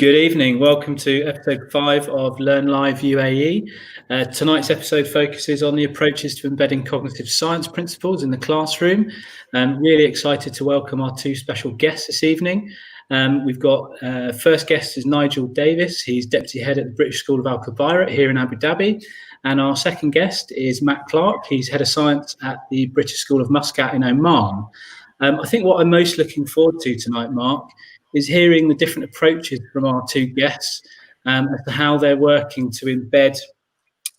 Good evening. Welcome to episode 5 of Learn Live UAE. Tonight's episode focuses on the approaches to embedding cognitive science principles in the classroom. I'm really excited to welcome our two special guests this evening. We've got first guest is Nigel Davis. He's Deputy Head at the British School of Al Khabaira here in Abu Dhabi. And our second guest is Matt Clark. He's Head of Science at the British School of Muscat in Oman. I think what I'm most looking forward to tonight, Mark, is hearing the different approaches from our two guests as to how they're working to embed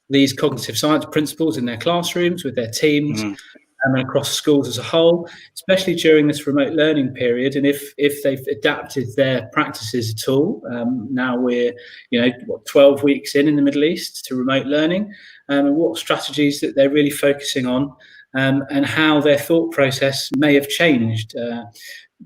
these cognitive science principles in their classrooms with their teams and across schools as a whole, especially during this remote learning period, and if they've adapted their practices at all. Now we're 12 weeks in the Middle East to remote learning, and what strategies that they're really focusing on, and how their thought process may have changed.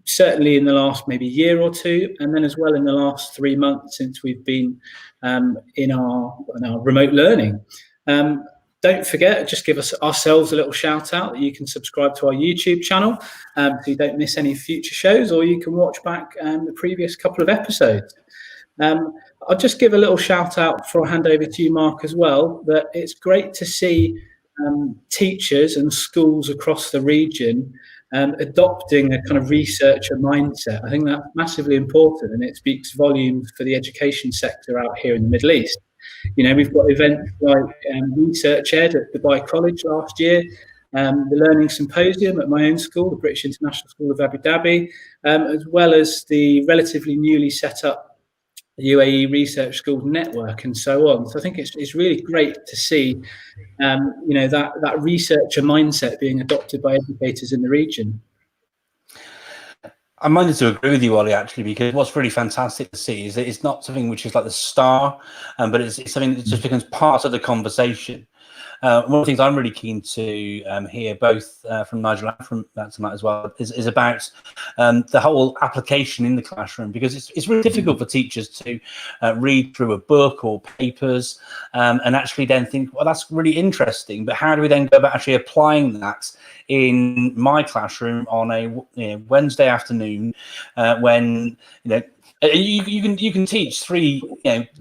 Certainly in the last maybe year or two, and then as well in the last 3 months since we've been in our remote learning. Don't forget, just give ourselves a little shout out that you can subscribe to our YouTube channel so you don't miss any future shows, or you can watch back the previous couple of episodes. I'll just give a little shout out before I hand over to you, Mark, as well, that it's great to see teachers and schools across the region adopting a kind of researcher mindset. I think that's massively important, and it speaks volumes for the education sector out here in the Middle East. We've got events like Research Ed at Dubai College last year, the Learning Symposium at my own school, the British International School of Abu Dhabi, as well as the relatively newly set up UAE Research Schools Network and so on. So I think it's really great to see that researcher mindset being adopted by educators in the region. I'm minded to agree with you, Ollie, actually, because what's really fantastic to see is that it's not something which is like the star, but it's something that just becomes part of the conversation. One of the things I'm really keen to hear, both from Nigel and from Matt tonight as well, is about the whole application in the classroom, because it's really difficult for teachers to read through a book or papers and actually then think, well, that's really interesting, but how do we then go about actually applying that in my classroom on a Wednesday afternoon when you can teach three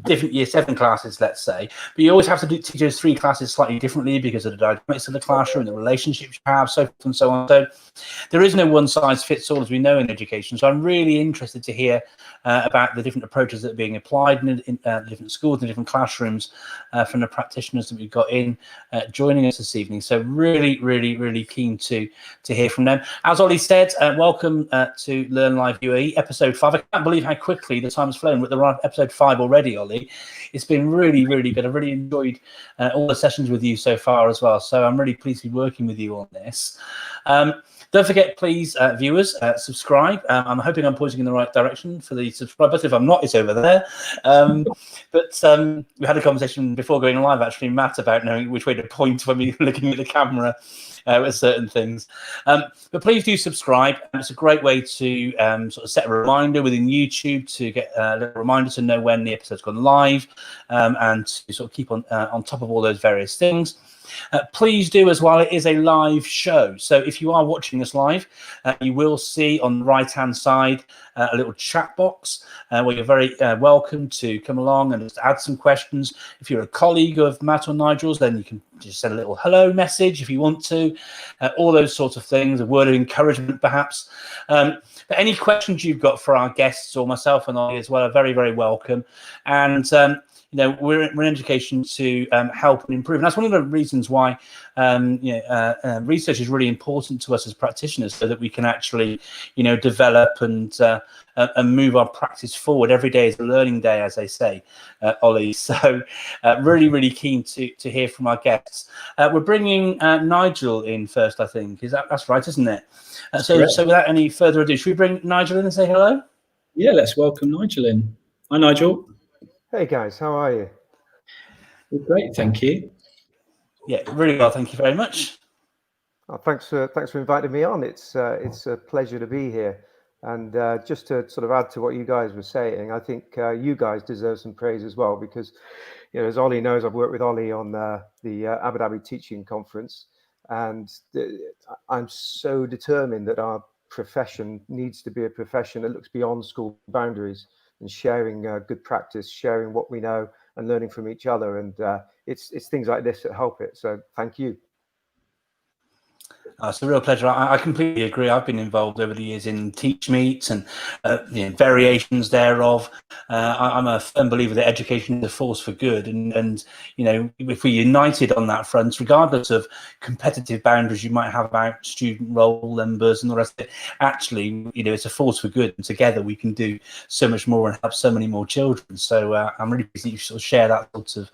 different year 7 classes, let's say, but you always have to teach those 3 classes slightly differently because of the dynamics of the classroom, the relationships you have, so forth and so on. So there is no one size fits all, as we know, in education. So I'm really interested to hear about the different approaches that are being applied in different schools and different classrooms from the practitioners that we've got in joining us this evening. So really keen to hear from them. As Ollie said, welcome to Learn Live UAE episode 5. I can't believe how quickly the time has flown. We're at episode 5 already, Ollie. It's been really good. I've really enjoyed all the sessions with you so far as well. So I'm really pleased to be working with you on this. Don't forget, please, viewers, subscribe. I'm hoping I'm pointing in the right direction for the subscribe button. If I'm not, it's over there. But we had a conversation before going live, actually, Matt, about knowing which way to point when we're looking at the camera with certain things. But please do subscribe. It's a great way to sort of set a reminder within YouTube to get a little reminder to know when the episode's gone live, and to sort of keep on top of all those various things. Please do as well. It is a live show, so if you are watching us live, you will see on the right hand side a little chat box where you're very welcome to come along and just add some questions. If you're a colleague of Matt or Nigel's, then you can just send a little hello message if you want to, all those sorts of things, a word of encouragement perhaps. But any questions you've got for our guests or myself and I as well are very welcome. And we're in education to help and improve. And that's one of the reasons why research is really important to us as practitioners, so that we can actually, develop and move our practice forward. Every day is a learning day, as they say, Ollie. So really keen to hear from our guests. We're bringing Nigel in first, I think. That's right, isn't it? So without any further ado, should we bring Nigel in and say hello? Yeah, let's welcome Nigel in. Hi, Nigel. Hey guys, how are you? We're great, thank you. Yeah, really well, thank you very much. Oh, thanks for inviting me on. It's a pleasure to be here. And just to sort of add to what you guys were saying, I think you guys deserve some praise as well, because as Ollie knows, I've worked with Ollie on the Abu Dhabi Teaching Conference, and I'm so determined that our profession needs to be a profession that looks beyond school boundaries. and sharing good practice, sharing what we know and learning from each other. And it's things like this that help it. So thank you. It's a real pleasure. I completely agree. I've been involved over the years in teach meets and variations thereof. I'm a firm believer that education is a force for good, and if we're united on that front, regardless of competitive boundaries you might have about student roll numbers and the rest of it, actually, it's a force for good, and together we can do so much more and help so many more children. So I'm really pleased that you sort of share that sort of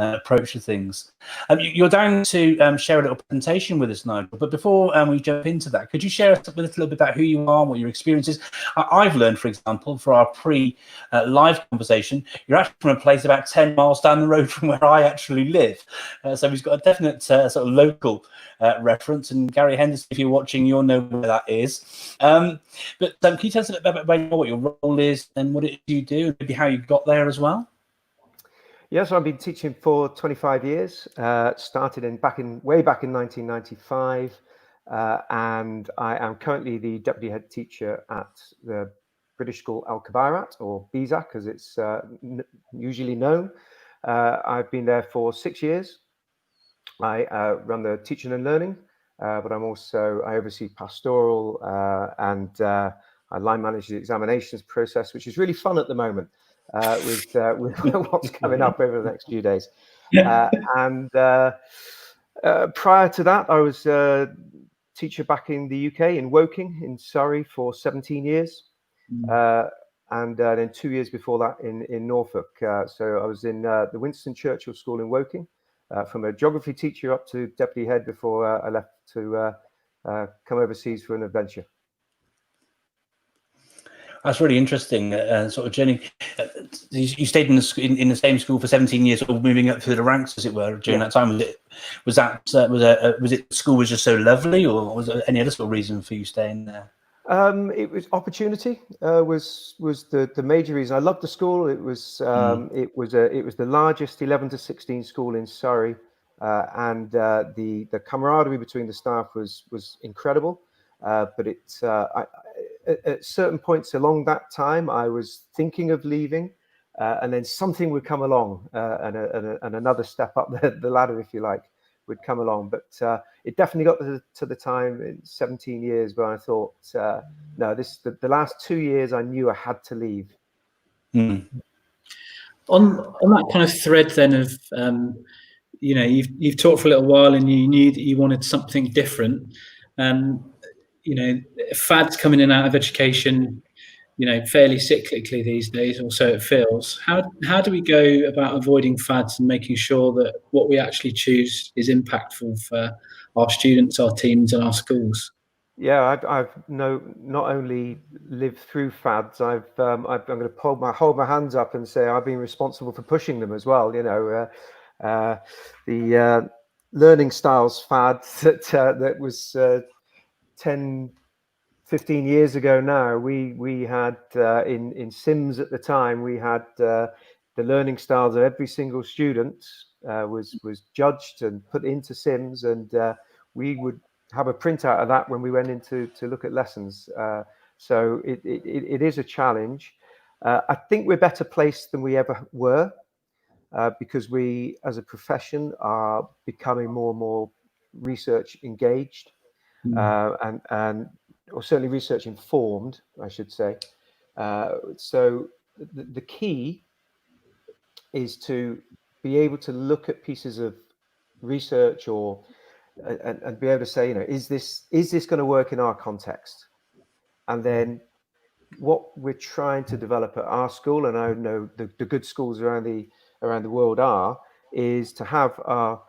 approach to things. You're down to share a little presentation with us, Nigel, but before we jump into that, could you share with us a little bit about who you are and what your experience is? I've learned, for example, for our pre-live conversation, you're actually from a place about 10 miles down the road from where I actually live. So we've got a definite sort of local reference, and Gary Henderson, if you're watching, you'll know where that is. But can you tell us a bit about what your role is and what it is you do, and maybe how you got there as well? Yes, I've been teaching for 25 years. Started way back in 1995, and I am currently the deputy head teacher at the British school Al Kabairat, or BZAC as it's usually known. I've been there for 6 years. I run the teaching and learning, but I oversee pastoral and I line manage the examinations process, which is really fun at the moment. With what's coming up over the next few days. And prior to that, I was a teacher back in the UK in Woking in Surrey for 17 years. And then 2 years before that in Norfolk. So I was in the Winston Churchill School in Woking, from a geography teacher up to deputy head before I left to come overseas for an adventure. That's really interesting, sort of journey. You stayed in the same school for 17 years, or moving up through the ranks, as it were, during that time. Was it school was just so lovely, or was there any other sort of reason for you staying there? It was opportunity. Was the major reason. I loved the school. It was the largest 11 to 16 school in Surrey, and the camaraderie between the staff was incredible. But at certain points along that time, I was thinking of leaving, and then something would come along, and another step up the ladder, if you like, would come along. But it definitely got to the time in 17 years where I thought, no, the last 2 years I knew I had to leave. On that kind of thread then of, you've talked for a little while and you knew that you wanted something different. Fads coming in and out of education, fairly cyclically these days, or so it feels. How do we go about avoiding fads and making sure that what we actually choose is impactful for our students, our teams, and our schools? Yeah, I've not only lived through fads. I'm going to hold my hands up and say I've been responsible for pushing them as well. The learning styles fad that was 10, 15 years ago now. We had in Sims at the time. We had the learning styles of every single student was judged and put into Sims, and we would have a printout of that when we went in to look at lessons. So it is a challenge. I think we're better placed than we ever were, because we as a profession are becoming more and more research engaged, or certainly research informed, I should say. So the key is to be able to look at pieces of research and be able to say, is this going to work in our context? And then what we're trying to develop at our school, and I know the good schools around the world is to have our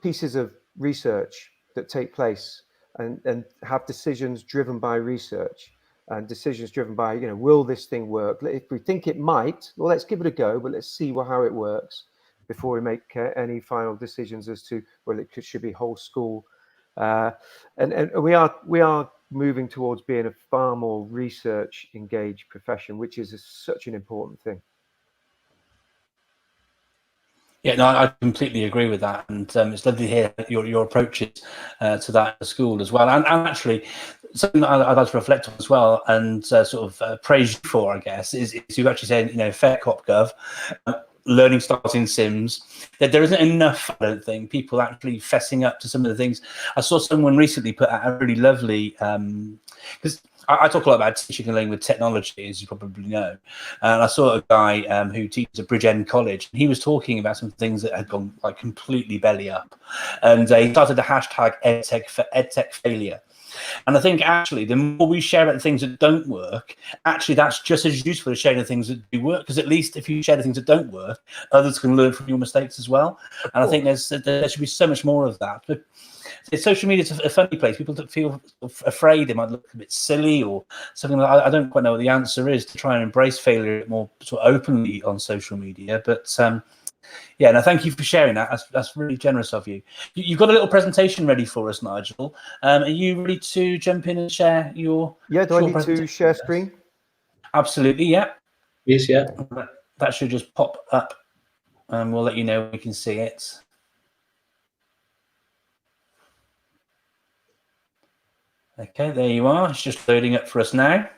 pieces of research that take place and have decisions driven by research and decisions driven by, will this thing work? If we think it might, well, let's give it a go, but let's see how it works before we make any final decisions as to whether it should be whole school. And we are moving towards being a far more research engaged profession, which is such an important thing. Yeah, no, I completely agree with that, and it's lovely to hear your approaches to that at the school as well. And actually, something that I'd like to reflect on as well, and sort of praise you for, I guess, is you actually saying, fair cop gov, learning styles in Sims. That there isn't enough, I don't think, people actually fessing up to some of the things. I saw someone recently put out a really lovely, because I talk a lot about teaching and learning with technology, as you probably know. And I saw a guy who teaches at Bridgend College. And he was talking about some things that had gone like completely belly up. And he started a hashtag EdTech failure. And I think actually the more we share about the things that don't work, actually that's just as useful as sharing the things that do work, because at least if you share the things that don't work, others can learn from your mistakes as well. And I think there should be so much more of that. But social media is a funny place. People feel afraid they might look a bit silly or something. I don't quite know what the answer is to try and embrace failure more sort of openly on social media. But yeah, no, thank you for sharing that. That's really generous of you. You've got a little presentation ready for us, Nigel. Are you ready to jump in and share your? Yeah, do I need to share screen? Absolutely, yeah. Yes, yeah. That should just pop up, and we'll let you know when we can see it. Okay, there you are. It's just loading up for us now.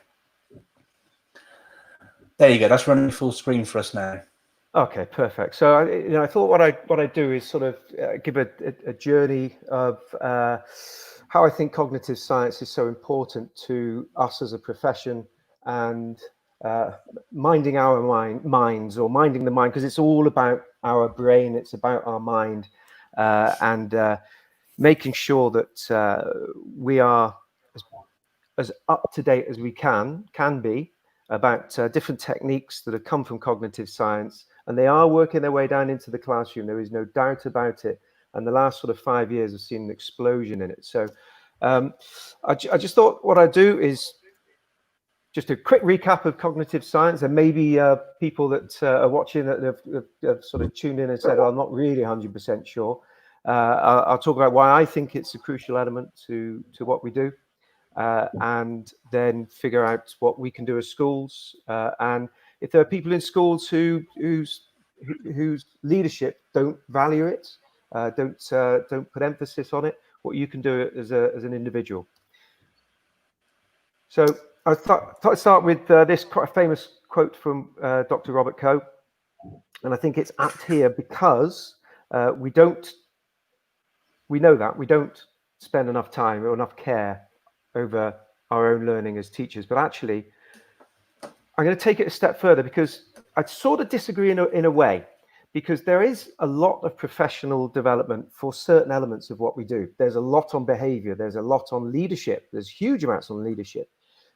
There you go. That's running full screen for us now. Okay, perfect. So I thought what I do is sort of give a journey of how I think cognitive science is so important to us as a profession, and minding our minds, or minding the mind, because it's all about our brain. It's about our mind, and making sure that we are as up to date as we can be about different techniques that have come from cognitive science, and they are working their way down into the classroom. There is no doubt about it. And the last sort of 5 years have seen an explosion in it. So I just thought what I'd do is just a quick recap of cognitive science, and maybe people that are watching that have sort of tuned in and said, oh, I'm not really 100% sure. I'll talk about why I think it's a crucial element to what we do. And then figure out what we can do as schools, and if there are people in schools whose leadership don't value it, don't put emphasis on it, what you can do as an individual. So I thought I'd start with this quite famous quote from Dr. Robert Koch, and I think it's apt here because we know that we don't spend enough time or enough care over our own learning as teachers. But actually, I'm going to take it a step further, because I sort of disagree in a way, because there is a lot of professional development for certain elements of what we do. There's a lot on behavior, there's a lot on leadership, there's huge amounts on leadership,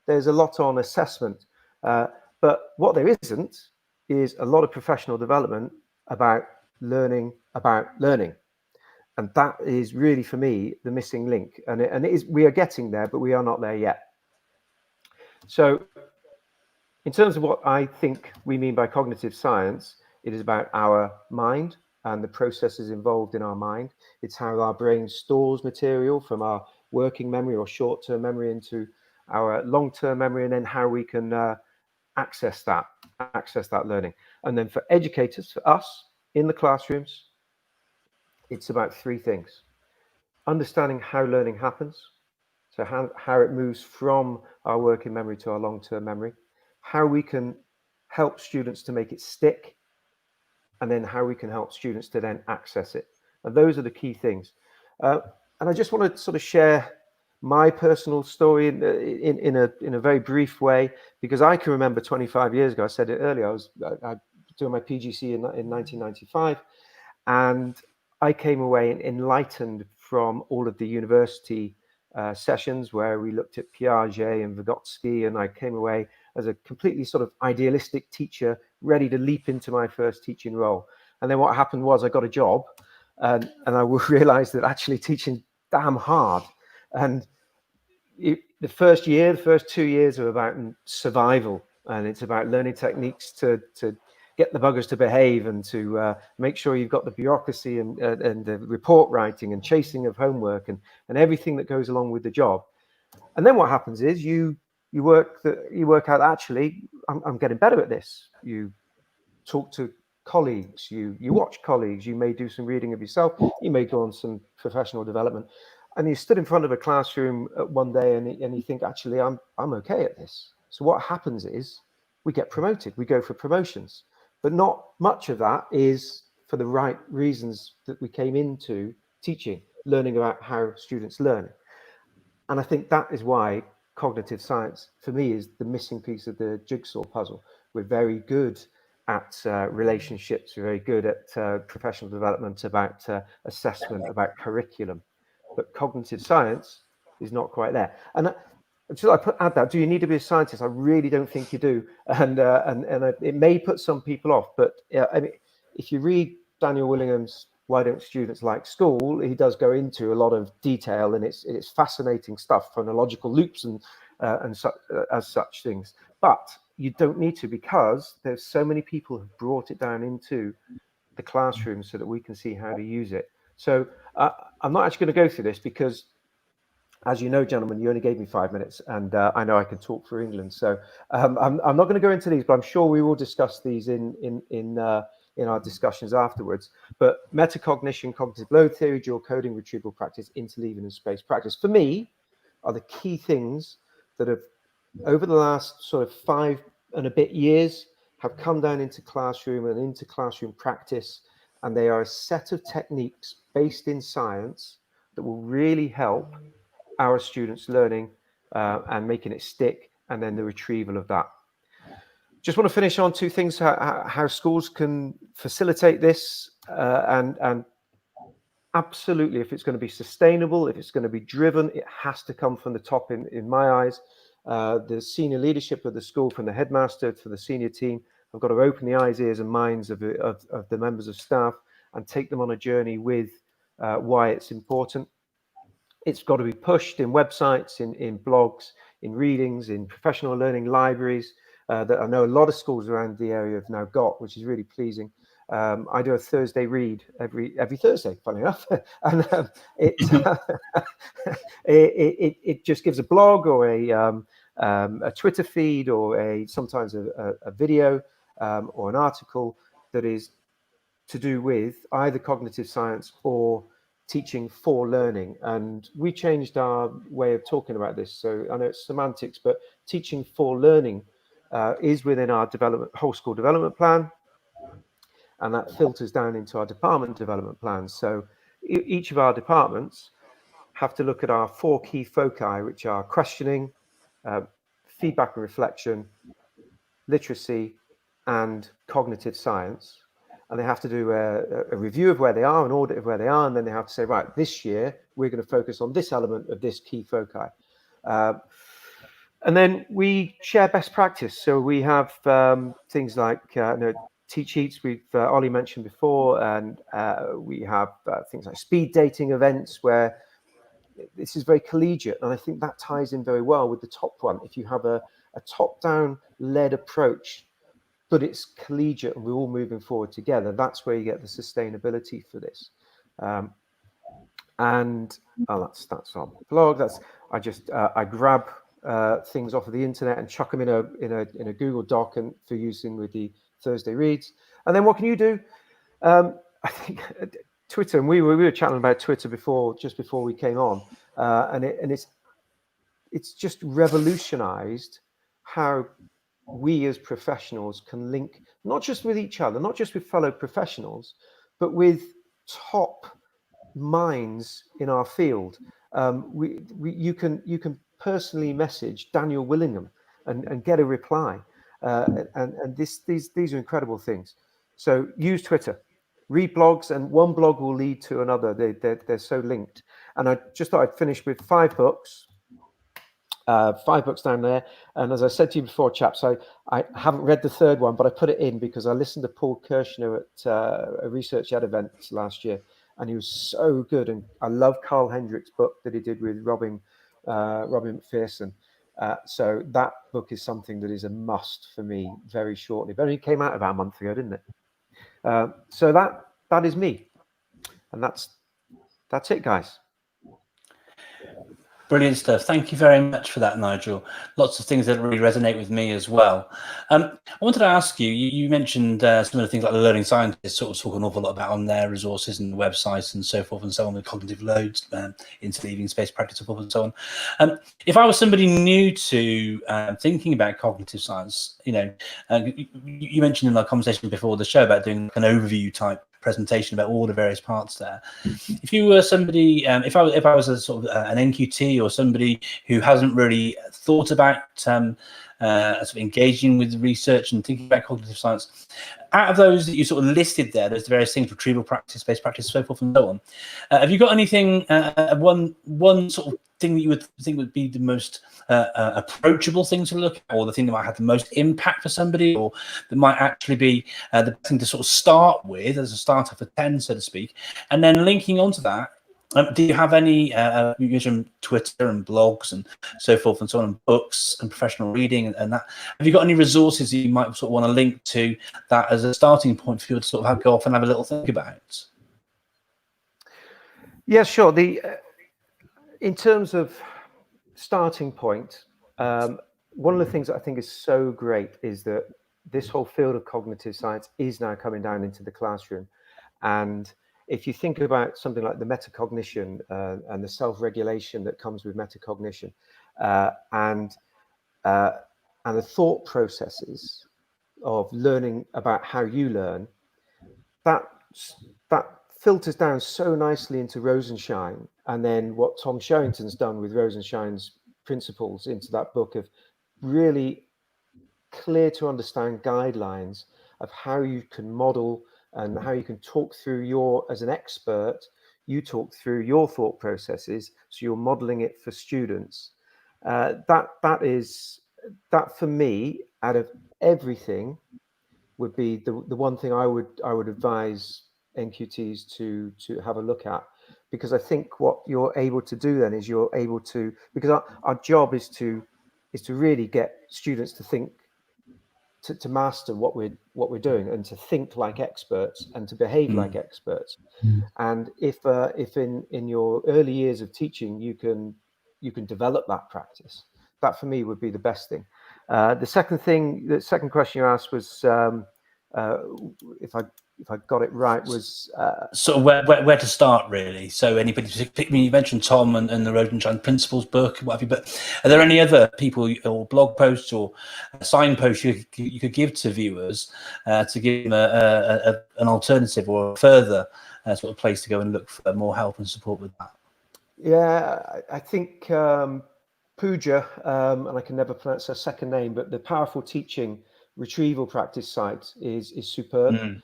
there's a lot on assessment, but what there isn't is a lot of professional development about learning. And that is really, for me, the missing link. And it is, we are getting there, but we are not there yet. So in terms of what I think we mean by cognitive science, it is about our mind and the processes involved in our mind. It's how our brain stores material from our working memory or short-term memory into our long-term memory, and then how we can access that learning. And then for educators, for us in the classrooms, it's about three things: understanding how learning happens, so how it moves from our working memory to our long-term memory, how we can help students to make it stick, and then how we can help students to then access it. And those are the key things. And I just want to sort of share my personal story in a very brief way, because I can remember 25 years ago, I said it earlier, I was doing my PGC in 1995, and I came away enlightened from all of the university sessions where we looked at Piaget and Vygotsky, and I came away as a completely sort of idealistic teacher, ready to leap into my first teaching role. And then what happened was I got a job, and I realized that actually teaching damn hard. And the first 2 years are about survival, and it's about learning techniques to get the buggers to behave, and to make sure you've got the bureaucracy and the report writing and chasing of homework and everything that goes along with the job. And then what happens is you work out, actually, I'm getting better at this. You talk to colleagues, you watch colleagues, you may do some reading of yourself, you may go on some professional development, and you stood in front of a classroom one day and you think, actually, I'm okay at this. So what happens is we get promoted, we go for promotions, but not much of that is for the right reasons that we came into teaching, learning about how students learn. And I think that is why cognitive science, for me, is the missing piece of the jigsaw puzzle. We're very good at relationships, we're very good at professional development, about assessment, about curriculum. But cognitive science is not quite there. And so add that, do you need to be a scientist? I really don't think you do. And it may put some people off, but I mean, if you read Daniel Willingham's Why Don't Students Like School, he does go into a lot of detail, and it's fascinating stuff, chronological loops and as such things. But you don't need to, because there's so many people who've brought it down into the classroom so that we can see how to use it. So I'm not actually going to go through this because, as you know, gentlemen, you only gave me 5 minutes, and I know I can talk for England. So I'm not going to go into these, but I'm sure we will discuss these in our discussions afterwards. But metacognition, cognitive load theory, dual coding, retrieval practice, interleaving, and space practice, for me, are the key things that have, over the last sort of 5 and a bit years, have come down into classroom and into classroom practice. And they are a set of techniques based in science that will really help our students learning and making it stick, and then the retrieval of that. Just want to finish on 2 things, how schools can facilitate this, and absolutely, if it's going to be sustainable, if it's going to be driven, it has to come from the top in my eyes. The senior leadership of the school, from the headmaster to the senior team, have got to open the eyes, ears and minds of the members of staff and take them on a journey with why it's important. It's got to be pushed in websites, in blogs, in readings, in professional learning libraries that I know a lot of schools around the area have now got, which is really pleasing. I do a Thursday read every Thursday, funny enough, and it just gives a blog or a Twitter feed or sometimes a video or an article that is to do with either cognitive science or teaching for learning. And we changed our way of talking about this. So I know it's semantics, but teaching for learning is within our whole school development plan. And that filters down into our department development plans. So each of our departments have to look at our 4 key foci, which are questioning, feedback and reflection, literacy, and cognitive science. And they have to do a review of where they are, an audit of where they are, and then they have to say, right, this year we're going to focus on this element of this key foci. And then we share best practice. So we have things like teach sheets Olly mentioned before, and we have things like speed dating events where this is very collegiate, and I think that ties in very well with the top one. If you have a top-down led approach, but it's collegiate and we're all moving forward together, that's where you get the sustainability for this. And that's our blog. I grab things off of the internet and chuck them in a Google Doc and for using with the Thursday reads. And then what can you do? I think Twitter, and we were chatting about Twitter just before we came on, and it's just revolutionized how we as professionals can link not just with each other, not just with fellow professionals, but with top minds in our field. You can personally message Daniel Willingham and get a reply, and these are incredible things. So use Twitter, read blogs, and one blog will lead to another. They're so linked. And I just thought I'd finish with 5 books. 5 books down there, and as I said to you before, chaps, I haven't read the 3rd one, but I put it in because I listened to Paul Kirshner at a Research Ed event last year, and he was so good. And I love Carl Hendrick's book that he did with Robin McPherson. So that book is something that is a must for me very shortly. But it came out about a month ago, didn't it? So that is me, and that's it, guys. Brilliant stuff. Thank you very much for that, Nigel. Lots of things that really resonate with me as well. I wanted to ask you, you mentioned some of the things like the learning scientists sort of talk an awful lot about on their resources and websites and so forth and so on, with cognitive loads, interleaving space practice and so on. If I was somebody new to thinking about cognitive science, you mentioned in our conversation before the show about doing an overview type presentation about all the various parts there. If you were somebody, if I was a sort of an NQT or somebody who hasn't really thought about sort of engaging with research and thinking about cognitive science, out of those that you sort of listed there, there's the various things: retrieval practice, space practice, so forth and so on. Have you got anything, one sort of thing that you would think would be the most approachable thing to look at, or the thing that might have the most impact for somebody, or that might actually be the best thing to sort of start with as a starter for 10, so to speak? And then linking onto that, do you have any, you mentioned Twitter and blogs and so forth and so on, and books and professional reading and that. Have you got any resources that you might sort of want to link to that as a starting point for you to sort of go off and have a little think about? Yeah, sure. In terms of starting point, one of the things that I think is so great is that this whole field of cognitive science is now coming down into the classroom. And if you think about something like the metacognition and the self-regulation that comes with metacognition, and the thought processes of learning about how you learn, that filters down so nicely into Rosenshine, and then what Tom Sherrington's done with Rosenshine's principles into that book of really clear to understand guidelines of how you can model and how you can talk through as an expert, you talk through your thought processes, so you're modeling it for students. That for me, out of everything, would be the one thing I would advise NQTs to have a look at, because I think what you're able to do then is you're able to, because our job is to really get students to think, to master what we're doing, and to think like experts and to behave like experts. And if in your early years of teaching you can develop that practice, that for me would be the best thing. The second question you asked was, if I got it right, was sort of where to start, really. So anybody, you mentioned Tom and the Rosenshine Principles book, what have you, but are there any other people or blog posts or signposts you could give to viewers to give them an alternative or a further sort of place to go and look for more help and support with that? Yeah, I think Pooja, and I can never pronounce her second name, but the Powerful Teaching retrieval practice site is superb.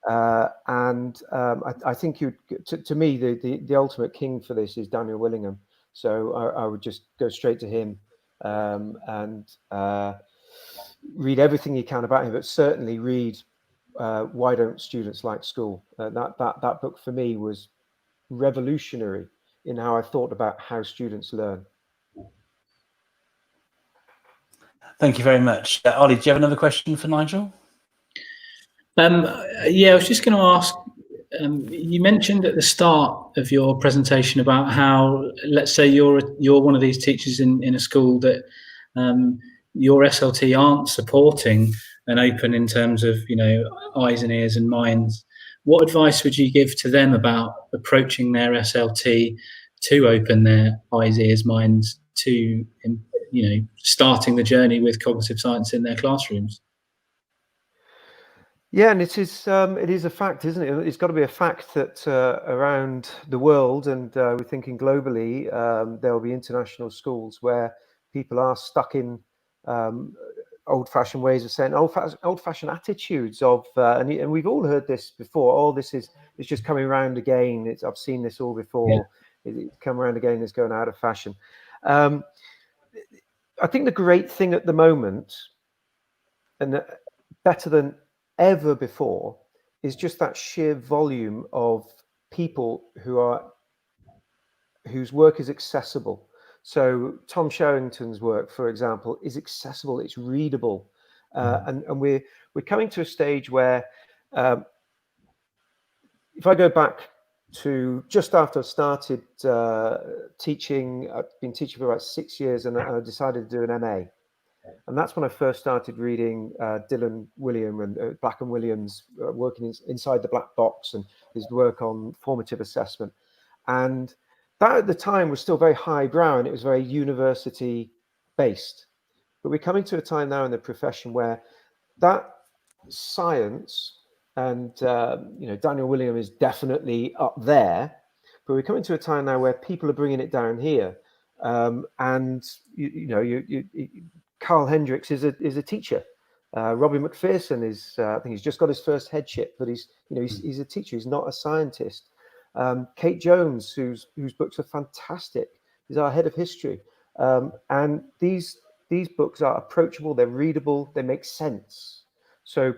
And I think to me, the ultimate king for this is Daniel Willingham. So I would just go straight to him and read everything you can about him, but certainly read Why Don't Students Like School? That book for me was revolutionary in how I thought about how students learn. Thank you very much. Ollie, do you have another question for Nigel? Yeah, I was just going to ask, you mentioned at the start of your presentation about how, let's say you're one of these teachers in a school that your SLT aren't supporting an open in terms of, eyes and ears and minds. What advice would you give to them about approaching their SLT to open their eyes, ears, minds to, starting the journey with cognitive science in their classrooms? Yeah, and it is a fact, isn't it? It's got to be a fact that around the world, and we're thinking globally, there will be international schools where people are stuck in old-fashioned ways of saying, old-fashioned attitudes of, and we've all heard this before. Oh, it's just coming around again. I've seen this all before. Yeah. It's come around again. It's going out of fashion. I think the great thing at the moment, and better than ever before, is just that sheer volume of people whose work is accessible. So Tom Sherrington's work, for example, is accessible, it's readable, and we're coming to a stage where if I go back to just after I started teaching. I've been teaching for about 6 years, and I decided to do an MA. And that's when I first started reading Dylan William and Black and Williams, working inside the black box, and his work on formative assessment. And that at the time was still very highbrow, and it was very university based. But we're coming to a time now in the profession where that science, and Daniel William is definitely up there, but we're coming to a time now where people are bringing it down here. And Carl Hendricks is a teacher. Robbie McPherson is, I think he's just got his first headship, but he's a teacher. He's not a scientist. Kate Jones, whose books are fantastic, is our head of history. And these books are approachable, they're readable, they make sense. So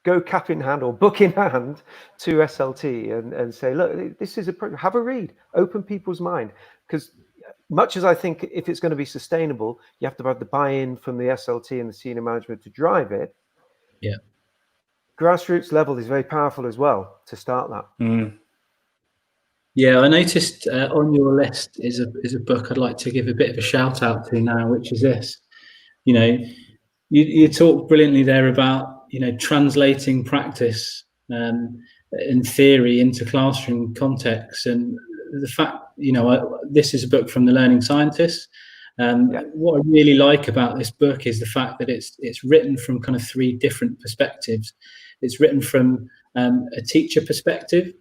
go cap in hand or book in hand to SLT and say, look, this is have a read, open people's mind. Because much as I think if it's going to be sustainable, you have to have the buy-in from the SLT and the senior management to drive it. Yeah. Grassroots level is very powerful as well to start that. Mm. Yeah, I noticed on your list is a book I'd like to give a bit of a shout out to now, which is this. You talk brilliantly there about translating practice and theory into classroom context, and the fact this is a book from the Learning Scientists. What I really like about this book is the fact that it's written from kind of three different perspectives. It's written from a teacher perspective,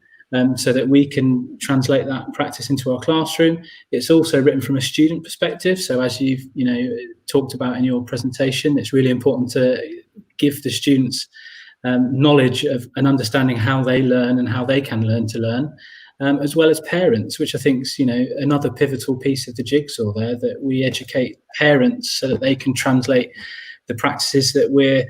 so that we can translate that practice into our classroom. It's also written from a student perspective. So as you've talked about in your presentation, it's really important to give the students knowledge of and understanding how they learn and how they can learn to learn, as well as parents, which I think is another pivotal piece of the jigsaw there, that we educate parents so that they can translate the practices that we're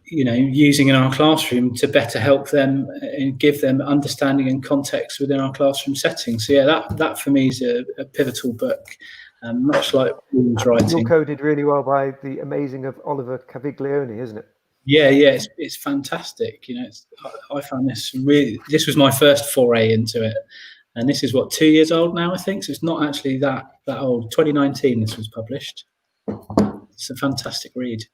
using in our classroom to better help them and give them understanding and context within our classroom setting. So yeah, that for me is a pivotal book, much like William's writing. You're coded really well by the amazing of Oliver Caviglione, isn't it? Yeah, it's fantastic. I found this was my first foray into it, and this is 2 years old now, I think. So it's not actually that old. 2019 this was published. It's a fantastic read.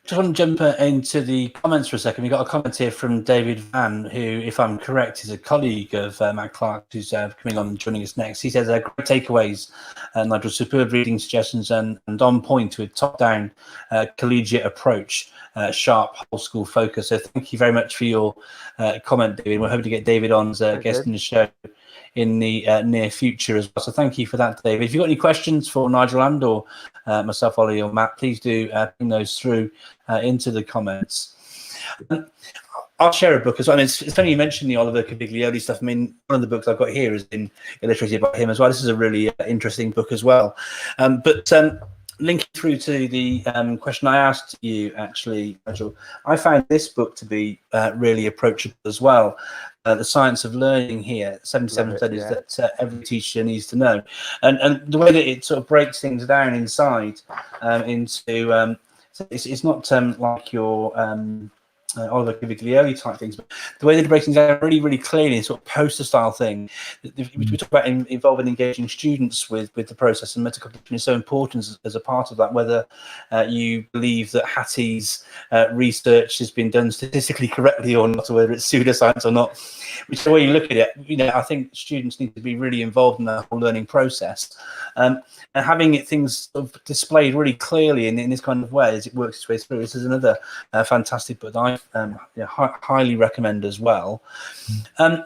Just want to jump into the comments for a second. We got a comment here from David Van, who, if I'm correct, is a colleague of Matt Clark, who's coming on and joining us next. He says, great takeaways, Nigel, superb reading suggestions and on point with top-down collegiate approach, sharp whole school focus. So thank you very much for your comment, David. We're hoping to get David on as a guest in the show in the near future as well. So thank you for that, David. If you've got any questions for Nigel and or myself, Ollie or Matt, please do bring those through into the comments. I'll share a book as well. It's funny you mentioned the Oliver Caviglione stuff. One of the books I've got here is illustrated by him as well. This is a really interesting book as well. But linking through to the question I asked you, actually, Nigel, I found this book to be really approachable as well. The Science of Learning here, 77 studies that every teacher needs to know. And the way that it sort of breaks things down inside into, it's not like your Oliver Caviglione type things, but the way that it breaks things down really, really clearly, sort of poster style thing. We talk about involving engaging students with the process, and metacognition is so important as a part of that, whether you believe that Hattie's research has been done statistically correctly or not, or whether it's pseudoscience or not, whichever way you look at it, I think students need to be really involved in the whole learning process. And having things sort of displayed really clearly in this kind of way as it works its way through. This is another fantastic book that I highly recommend as well. I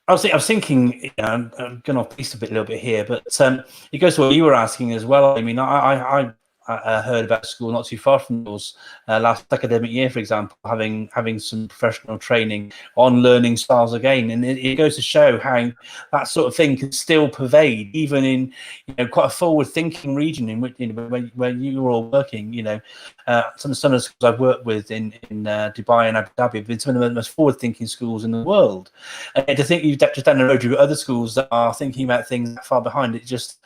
was thinking, I'm going off piece a little bit here, but it goes to what you were asking as well. I heard about a school not too far from yours last academic year, for example, having some professional training on learning styles again, and it goes to show how that sort of thing can still pervade even in quite a forward-thinking region in which where you were all working. Some of the schools I've worked with in Dubai and Abu Dhabi have been some of the most forward-thinking schools in the world, and to think you've just down the road you've got other schools that are thinking about things that far behind, it just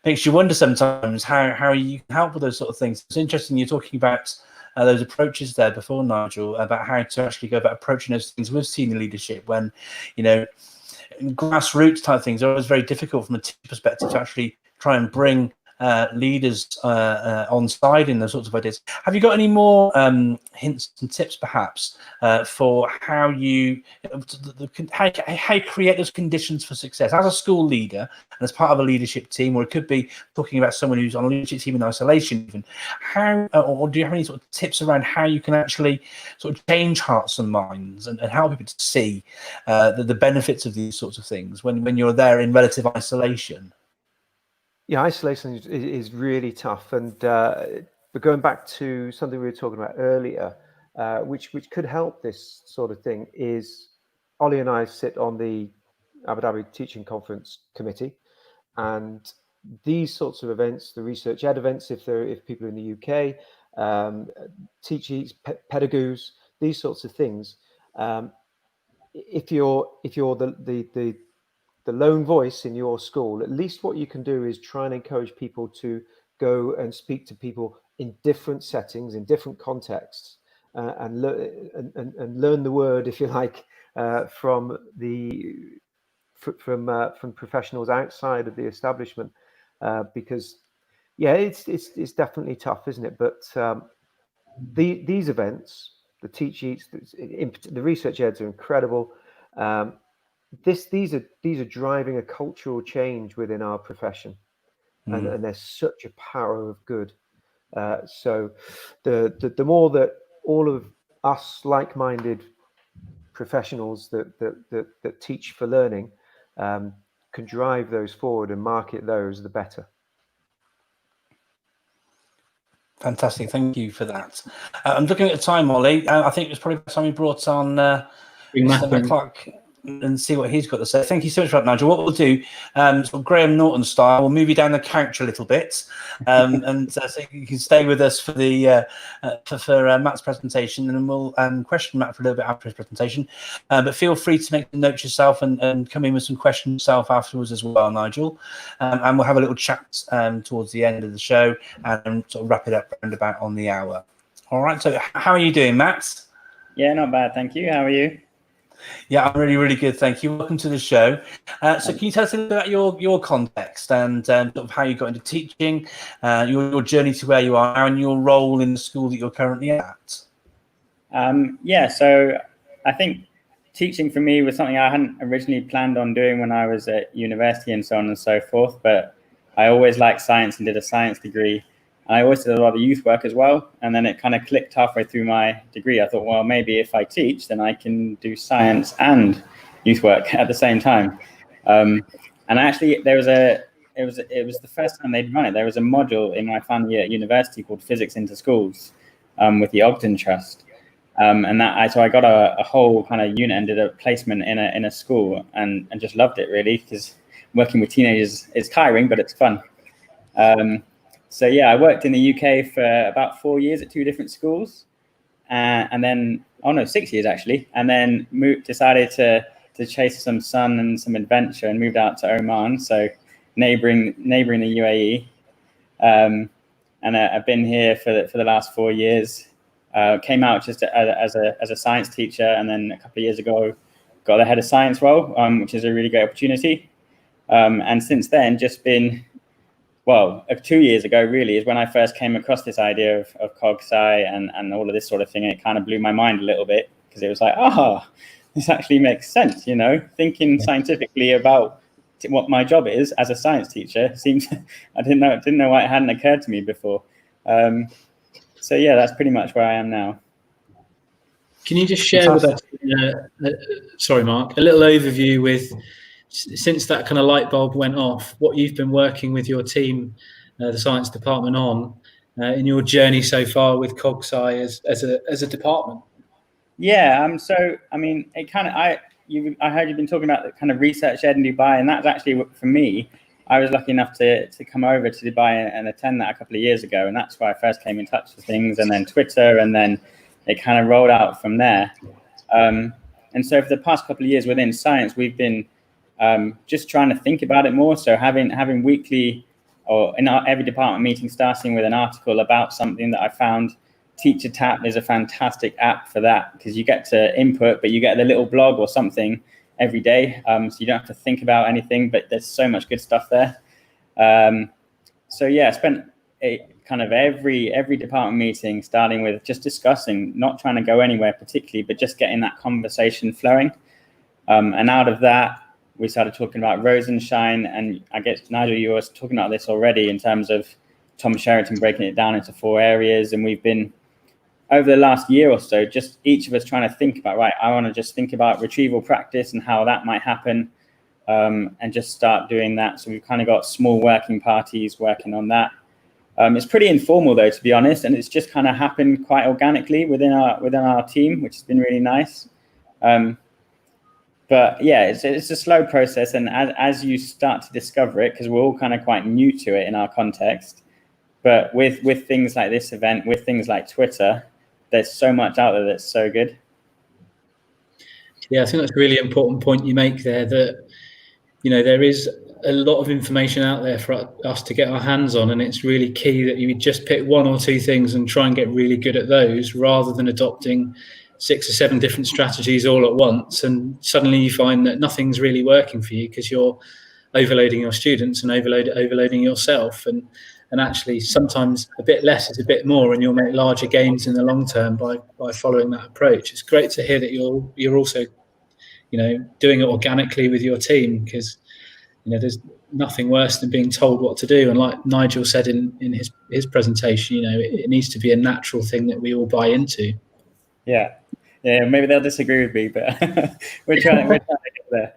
makes you wonder sometimes how you can help with those sort of things. It's interesting you're talking about those approaches there before, Nigel, about how to actually go about approaching those things with senior leadership when, grassroots type things are always very difficult from a team perspective to actually try and bring leaders on side in those sorts of ideas. Have you got any more hints and tips, perhaps, for how you create those conditions for success as a school leader and as part of a leadership team, or it could be talking about someone who's on a leadership team in isolation, even? How, or do you have any sort of tips around how you can actually sort of change hearts and minds and help people to see the benefits of these sorts of things when you're there in relative isolation? Yeah, isolation is really tough, and but going back to something we were talking about earlier, which could help this sort of thing, is Olly and I sit on the Abu Dhabi Teaching Conference Committee, and these sorts of events, the research ed events, if people are in the UK, teachers, pedagogues, these sorts of things. If you're the lone voice in your school, at least what you can do is try and encourage people to go and speak to people in different settings, in different contexts, and learn the word, if you like, from professionals outside of the establishment, because it's definitely tough, isn't it? But these events, the teach eats, the research eds are incredible. These are driving a cultural change within our profession, and there's such a power of good. So the more that all of us like-minded professionals that teach for learning can drive those forward and market those, the better. Fantastic, thank you for that. I'm looking at the time, Olly. I think it's probably the time we brought on Matt Clark and see what he's got to say. Thank you so much for that, Nigel. What we'll do, sort of Graham Norton style, we'll move you down the couch a little bit, and so you can stay with us for the for Matt's presentation, and we'll question Matt for a little bit after his presentation. But feel free to make the notes yourself and come in with some questions yourself afterwards as well, Nigel. And we'll have a little chat towards the end of the show and sort of wrap it up round about on the hour. All right. So how are you doing, Matt? Yeah, not bad, thank you. How are you? Yeah, I'm really, really good. Thank you. Welcome to the show. So can you tell us a little bit about your context and sort of how you got into teaching, your journey to where you are now, and your role in the school that you're currently at? Yeah, so I think teaching for me was something I hadn't originally planned on doing when I was at university and so on and so forth, but I always liked science and did a science degree. I always did a lot of youth work as well. And then it kind of clicked halfway through my degree. I thought, well, maybe if I teach, then I can do science and youth work at the same time. And actually, it was the first time they'd run it. There was a module in my final year at university called Physics into Schools with the Ogden Trust. So I got a whole kind of unit and did a placement in a school and just loved it, really, because working with teenagers is tiring, but it's fun. So yeah, I worked in the UK for about 4 years at 2 different schools, and then 6 years actually, and then decided to chase some sun and some adventure and moved out to Oman, so neighboring the UAE, and I've been here for the last 4 years. Came out just as a science teacher, and then a couple of years ago got the head of science role, which is a really great opportunity, and since then just been. Well, 2 years ago, really, is when I first came across this idea of cog-sci and all of this sort of thing. And it kind of blew my mind a little bit, because it was like, this actually makes sense, thinking scientifically about what my job is as a science teacher seems, I didn't know why it hadn't occurred to me before. So yeah, that's pretty much where I am now. Can you just share with us, sorry, Mark, a little overview with, since that kind of light bulb went off, what you've been working with your team, the science department, on in your journey so far with cog-sci as a department? Yeah, so I mean, it kind of I heard you've been talking about the kind of research ed in Dubai, and that's actually for me. I was lucky enough to come over to Dubai and attend that a couple of years ago, and that's where I first came in touch with things, and then Twitter, and then it kind of rolled out from there. And so for the past couple of years within science, we've been just trying to think about it more. So having weekly or in every department meeting, starting with an article about something that I found Teacher Tap is a fantastic app for that, because you get to input, but you get the little blog or something every day. So you don't have to think about anything, but there's so much good stuff there. So yeah, I spent kind of every department meeting starting with just discussing, not trying to go anywhere particularly, but just getting that conversation flowing. And out of that, we started talking about Rosenshine, and I guess, Nigel, you were talking about this already in terms of Tom Sheraton breaking it down into 4 areas. And we've been, over the last year or so, just each of us trying to think about, right, I want to just think about retrieval practice and how that might happen, and just start doing that. So we've kind of got small working parties working on that. It's pretty informal though, to be honest, and it's just kind of happened quite organically within our team, which has been really nice. But yeah, it's a slow process, and as you start to discover it, because we're all kind of quite new to it in our context, but with things like this event, with things like Twitter, there's so much out there that's so good. Yeah, I think that's a really important point you make there, that, you know, there is a lot of information out there for us to get our hands on, and it's really key that you just pick 1 or 2 things and try and get really good at those, rather than adopting 6 or 7 different strategies all at once, and suddenly you find that nothing's really working for you because you're overloading your students and overloading yourself. And actually sometimes a bit less is a bit more, and you'll make larger gains in the long term by following that approach. It's great to hear that you're also, you know, doing it organically with your team, because, you know, there's nothing worse than being told what to do. And like Nigel said in his presentation, you know, it needs to be a natural thing that we all buy into. Yeah, maybe they'll disagree with me, but we're trying to get there.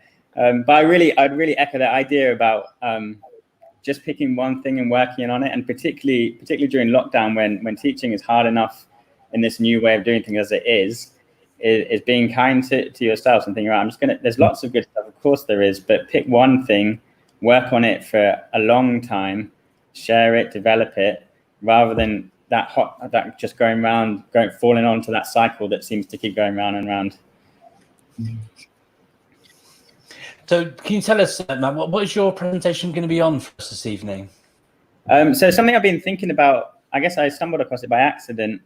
But I'd really echo that idea about just picking one thing and working on it, and particularly during lockdown, when teaching is hard enough in this new way of doing things as it is being kind to yourself and thinking, right, there's lots of good stuff, of course there is, but pick one thing, work on it for a long time, share it, develop it, rather than that just falling onto that cycle that seems to keep going round and round. So can you tell us, Matt, what is your presentation going to be on for us this evening? So something I've been thinking about, I guess I stumbled across it by accident,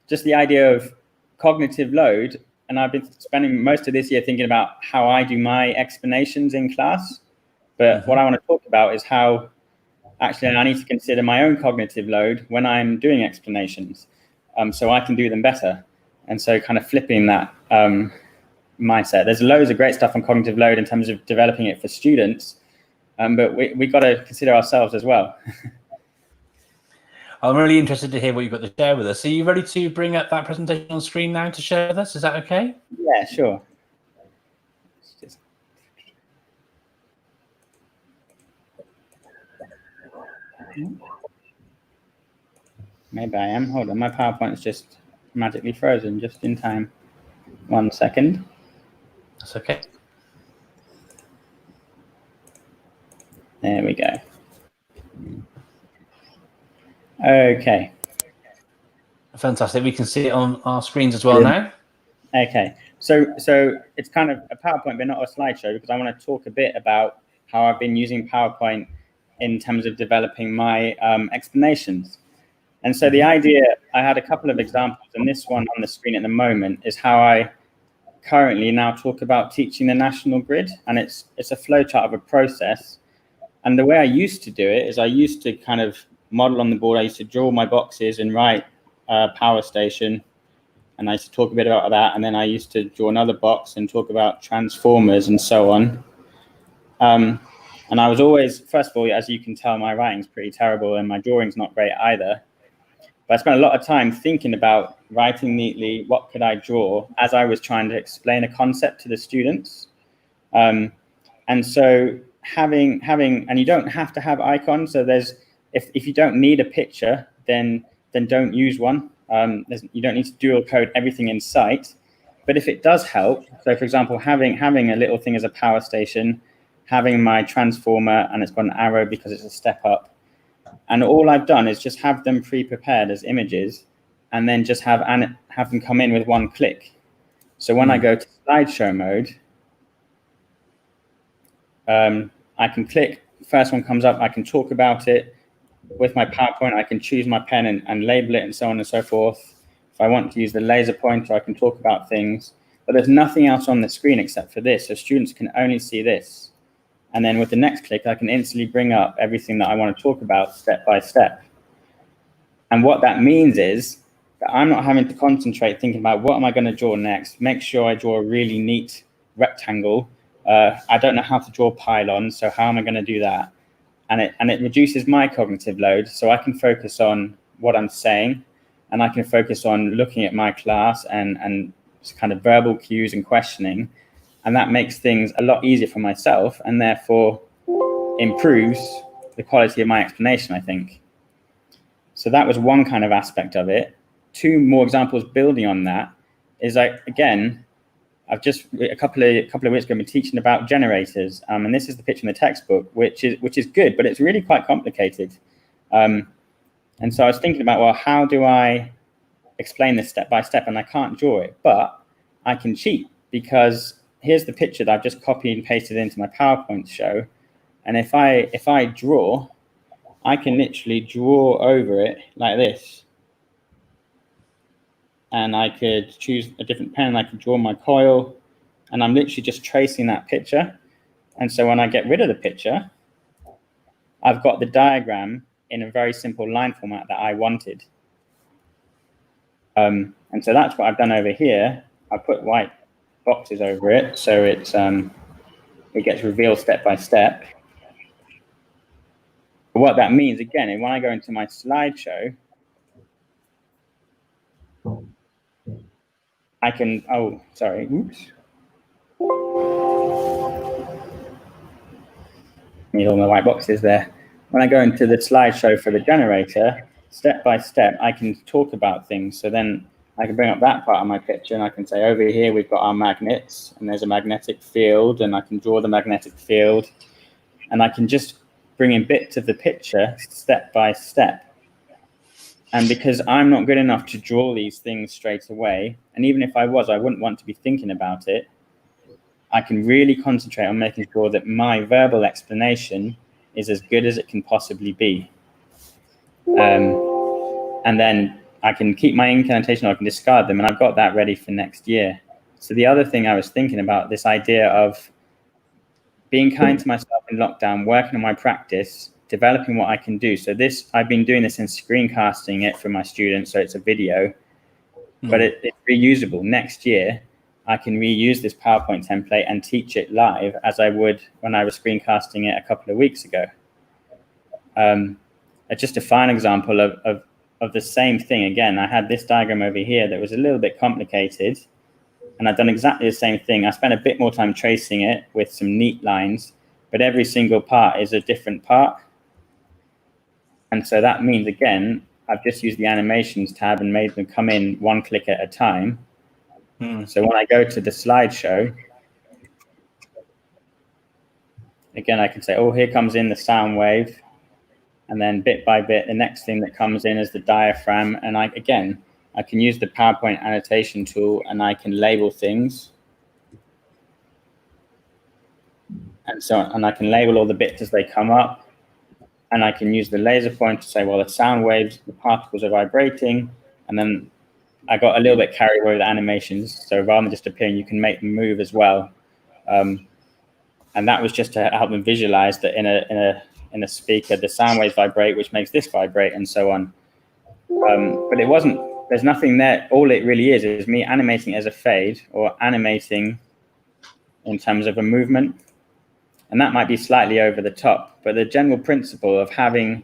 just the idea of cognitive load. And I've been spending most of this year thinking about how I do my explanations in class. But what I want to talk about is how actually I need to consider my own cognitive load when I'm doing explanations, so I can do them better. And so kind of flipping that mindset. There's loads of great stuff on cognitive load in terms of developing it for students, but we got to consider ourselves as well. I'm really interested to hear what you've got to share with us. Are you ready to bring up that presentation on screen now to share with us? Is that okay? Yeah, sure. Maybe I am. Hold on, my PowerPoint's just magically frozen just in time. 1 second. That's okay. There we go. Okay. Fantastic. We can see it on our screens as well now. Okay. So it's kind of a PowerPoint, but not a slideshow, because I want to talk a bit about how I've been using PowerPoint in terms of developing my explanations. And so the idea, I had a couple of examples, and this one on the screen at the moment is how I currently now talk about teaching the national grid. And it's a flowchart of a process. And the way I used to do it is I used to kind of model on the board. I used to draw my boxes and write power station. And I used to talk a bit about that. And then I used to draw another box and talk about transformers and so on. And I was always, first of all, as you can tell, my writing's pretty terrible and my drawing's not great either. But I spent a lot of time thinking about writing neatly, what could I draw, as I was trying to explain a concept to the students. And so having, and you don't have to have icons. So if you don't need a picture, then don't use one. You don't need to dual code everything in sight. But if it does help, so for example, having a little thing as a power station, having my transformer, and it's got an arrow because it's a step up. And all I've done is just have them pre-prepared as images, and then just have them come in with one click. So when I go to slideshow mode, I can click, first one comes up, I can talk about it. with my PowerPoint, I can choose my pen and label it and so on and so forth. If I want to use the laser pointer, I can talk about things. But there's nothing else on the screen except for this, so students can only see this. And then with the next click, I can instantly bring up everything that I want to talk about step by step. And what that means is that I'm not having to concentrate thinking about what am I going to draw next, make sure I draw a really neat rectangle. I don't know how to draw pylons, so how am I going to do that? And it reduces my cognitive load, so I can focus on what I'm saying, and I can focus on looking at my class and kind of verbal cues and questioning. And that makes things a lot easier for myself and therefore improves the quality of my explanation, I think. So that was one kind of aspect of it. Two more examples building on that is I've just a couple of weeks ago been teaching about generators, and this is the picture in the textbook, which is good, but it's really quite complicated. And so I was thinking about, well, how do I explain this step by step? And I can't draw it, but I can cheat, because here's the picture that I've just copied and pasted into my PowerPoint to show. And if I draw, I can literally draw over it like this. And I could choose a different pen, I could draw my coil, and I'm literally just tracing that picture. And so when I get rid of the picture, I've got the diagram in a very simple line format that I wanted. And so that's what I've done over here. I put white boxes over it, so it gets revealed step by step. But what that means, again, when I go into my slideshow, I can, oh, sorry, oops. Need all my white boxes there. When I go into the slideshow for the generator, step by step, I can talk about things. So then I can bring up that part of my picture and I can say, over here, we've got our magnets and there's a magnetic field, and I can draw the magnetic field, and I can just bring in bits of the picture step by step. And because I'm not good enough to draw these things straight away, and even if I was, I wouldn't want to be thinking about it, I can really concentrate on making sure that my verbal explanation is as good as it can possibly be. And then I can keep my incantation, or I can discard them, and I've got that ready for next year. So the other thing I was thinking about, this idea of being kind to myself in lockdown, working on my practice, developing what I can do. So this, I've been doing this in screencasting it for my students, so it's a video, but it's reusable. Next year, I can reuse this PowerPoint template and teach it live as I would when I was screencasting it a couple of weeks ago. Just a fine example of the same thing. Again, I had this diagram over here that was a little bit complicated, and I've done exactly the same thing. I spent a bit more time tracing it with some neat lines, but every single part is a different part. And so that means, again, I've just used the animations tab and made them come in one click at a time. So when I go to the slideshow, again, I can say, oh, here comes in the sound wave. And then bit by bit, the next thing that comes in is the diaphragm. And I can use the PowerPoint annotation tool and I can label things. And I can label all the bits as they come up. And I can use the laser point to say, well, the sound waves, the particles are vibrating. And then I got a little bit carried away with animations. So rather than just appearing, you can make them move as well. And that was just to help them visualize that in a speaker, the sound waves vibrate, which makes this vibrate, and so on. But it wasn't, there's nothing there. All it really is me animating as a fade, or animating in terms of a movement. And that might be slightly over the top, but the general principle of having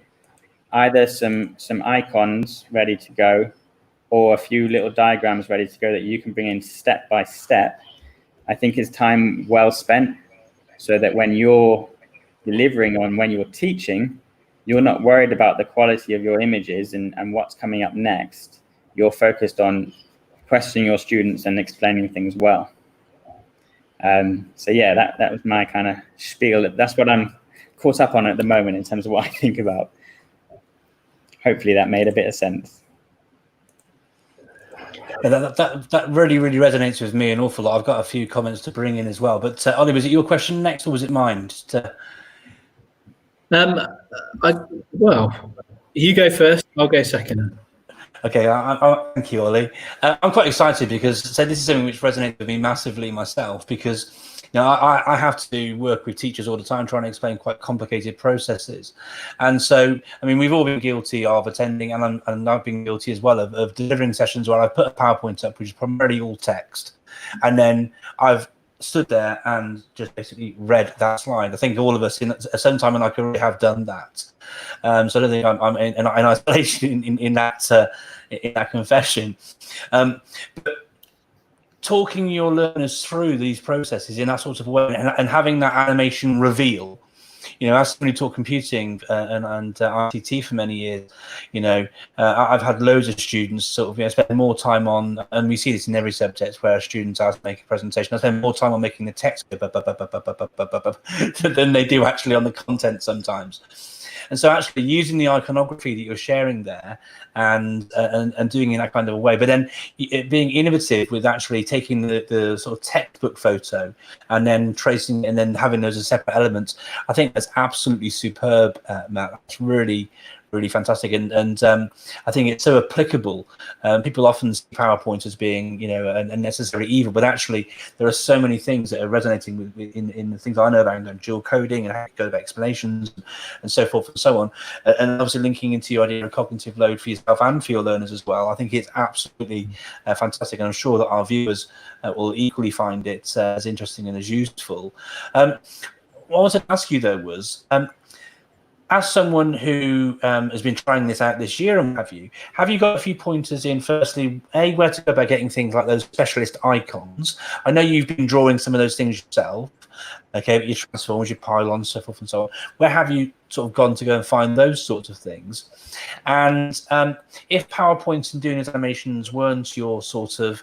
either some icons ready to go or a few little diagrams ready to go that you can bring in step by step, I think is time well spent, so that when you're delivering on, when you're teaching, you're not worried about the quality of your images and what's coming up next. You're focused on questioning your students and explaining things well. So yeah, that was my kind of spiel. That's what I'm caught up on at the moment in terms of what I think about. Hopefully that made a bit of sense. Yeah, that really, really resonates with me an awful lot. I've got a few comments to bring in as well. But Ollie, was it your question next, or was it mine? Well, You go first. I'll go second. Okay, thank you, Ollie. I'm quite excited because this is something which resonates with me massively myself, because I have to work with teachers all the time trying to explain quite complicated processes. And so, I mean, we've all been guilty of attending, and I've been guilty as well of delivering sessions where I put a PowerPoint up, which is primarily all text. And then I've stood there and just basically read that slide. I think all of us at some time in our career have done that. So I don't think I'm in isolation in that confession. But talking your learners through these processes in that sort of way, and having that animation reveal, as somebody who taught computing and ICT for many years, I've had loads of students sort of spend more time on, and we see this in every subject where students ask to make a presentation, I spend more time on making the text than they do actually on the content sometimes. And so actually using the iconography that you're sharing there and doing it in that kind of a way, but then being innovative with actually taking the sort of textbook photo and then tracing and then having those as separate elements, I think that's absolutely superb, Matt. That's really fantastic, and I think it's so applicable. People often see PowerPoint as being a necessary evil, but actually there are so many things that are resonating in the things I know about dual coding and how to go about explanations and so forth and so on, and obviously linking into your idea of cognitive load for yourself and for your learners as well. I think it's absolutely fantastic, and I'm sure that our viewers will equally find it as interesting and as useful. What I wanted to ask you though was, as someone who has been trying this out this year, and have you got a few pointers in, firstly, where to go about getting things like those specialist icons? I know you've been drawing some of those things yourself, okay, but your transforms, your pylons, so forth and so on. Where have you sort of gone to go and find those sorts of things? And if PowerPoint and doing those animations weren't your sort of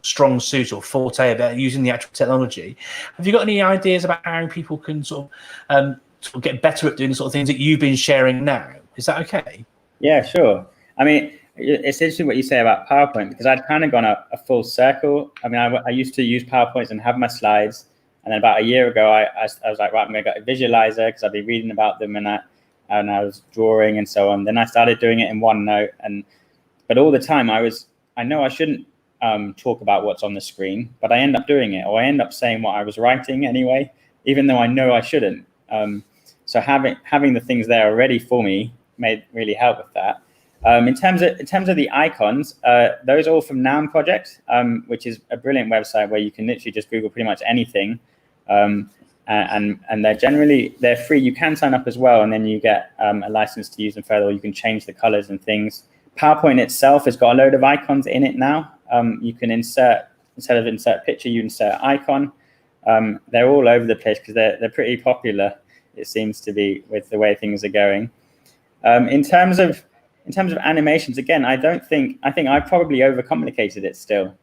strong suit or forte about using the actual technology, have you got any ideas about how people can sort of get better at doing the sort of things that you've been sharing now? Is that okay? Yeah, sure. I mean, it's interesting what you say about PowerPoint, because I'd kind of gone a full circle. I mean, I used to use PowerPoints and have my slides. And then about a year ago, I was like, right, I'm going to get a visualizer because I've been reading about them and I was drawing and so on. Then I started doing it in OneNote. But all the time I know I shouldn't talk about what's on the screen, but I end up doing it, or I end up saying what I was writing anyway, even though I know I shouldn't. So having the things there already for me really help with that. In terms of the icons, those are all from Noun Project, which is a brilliant website where you can literally just Google pretty much anything, and they're free. You can sign up as well, and then you get a license to use them further, or you can change the colors and things. PowerPoint itself has got a load of icons in it now. You can instead of insert picture, you insert icon. They're all over the place because they're pretty popular, it seems to be, with the way things are going. In terms of animations, again, I think I probably overcomplicated it still.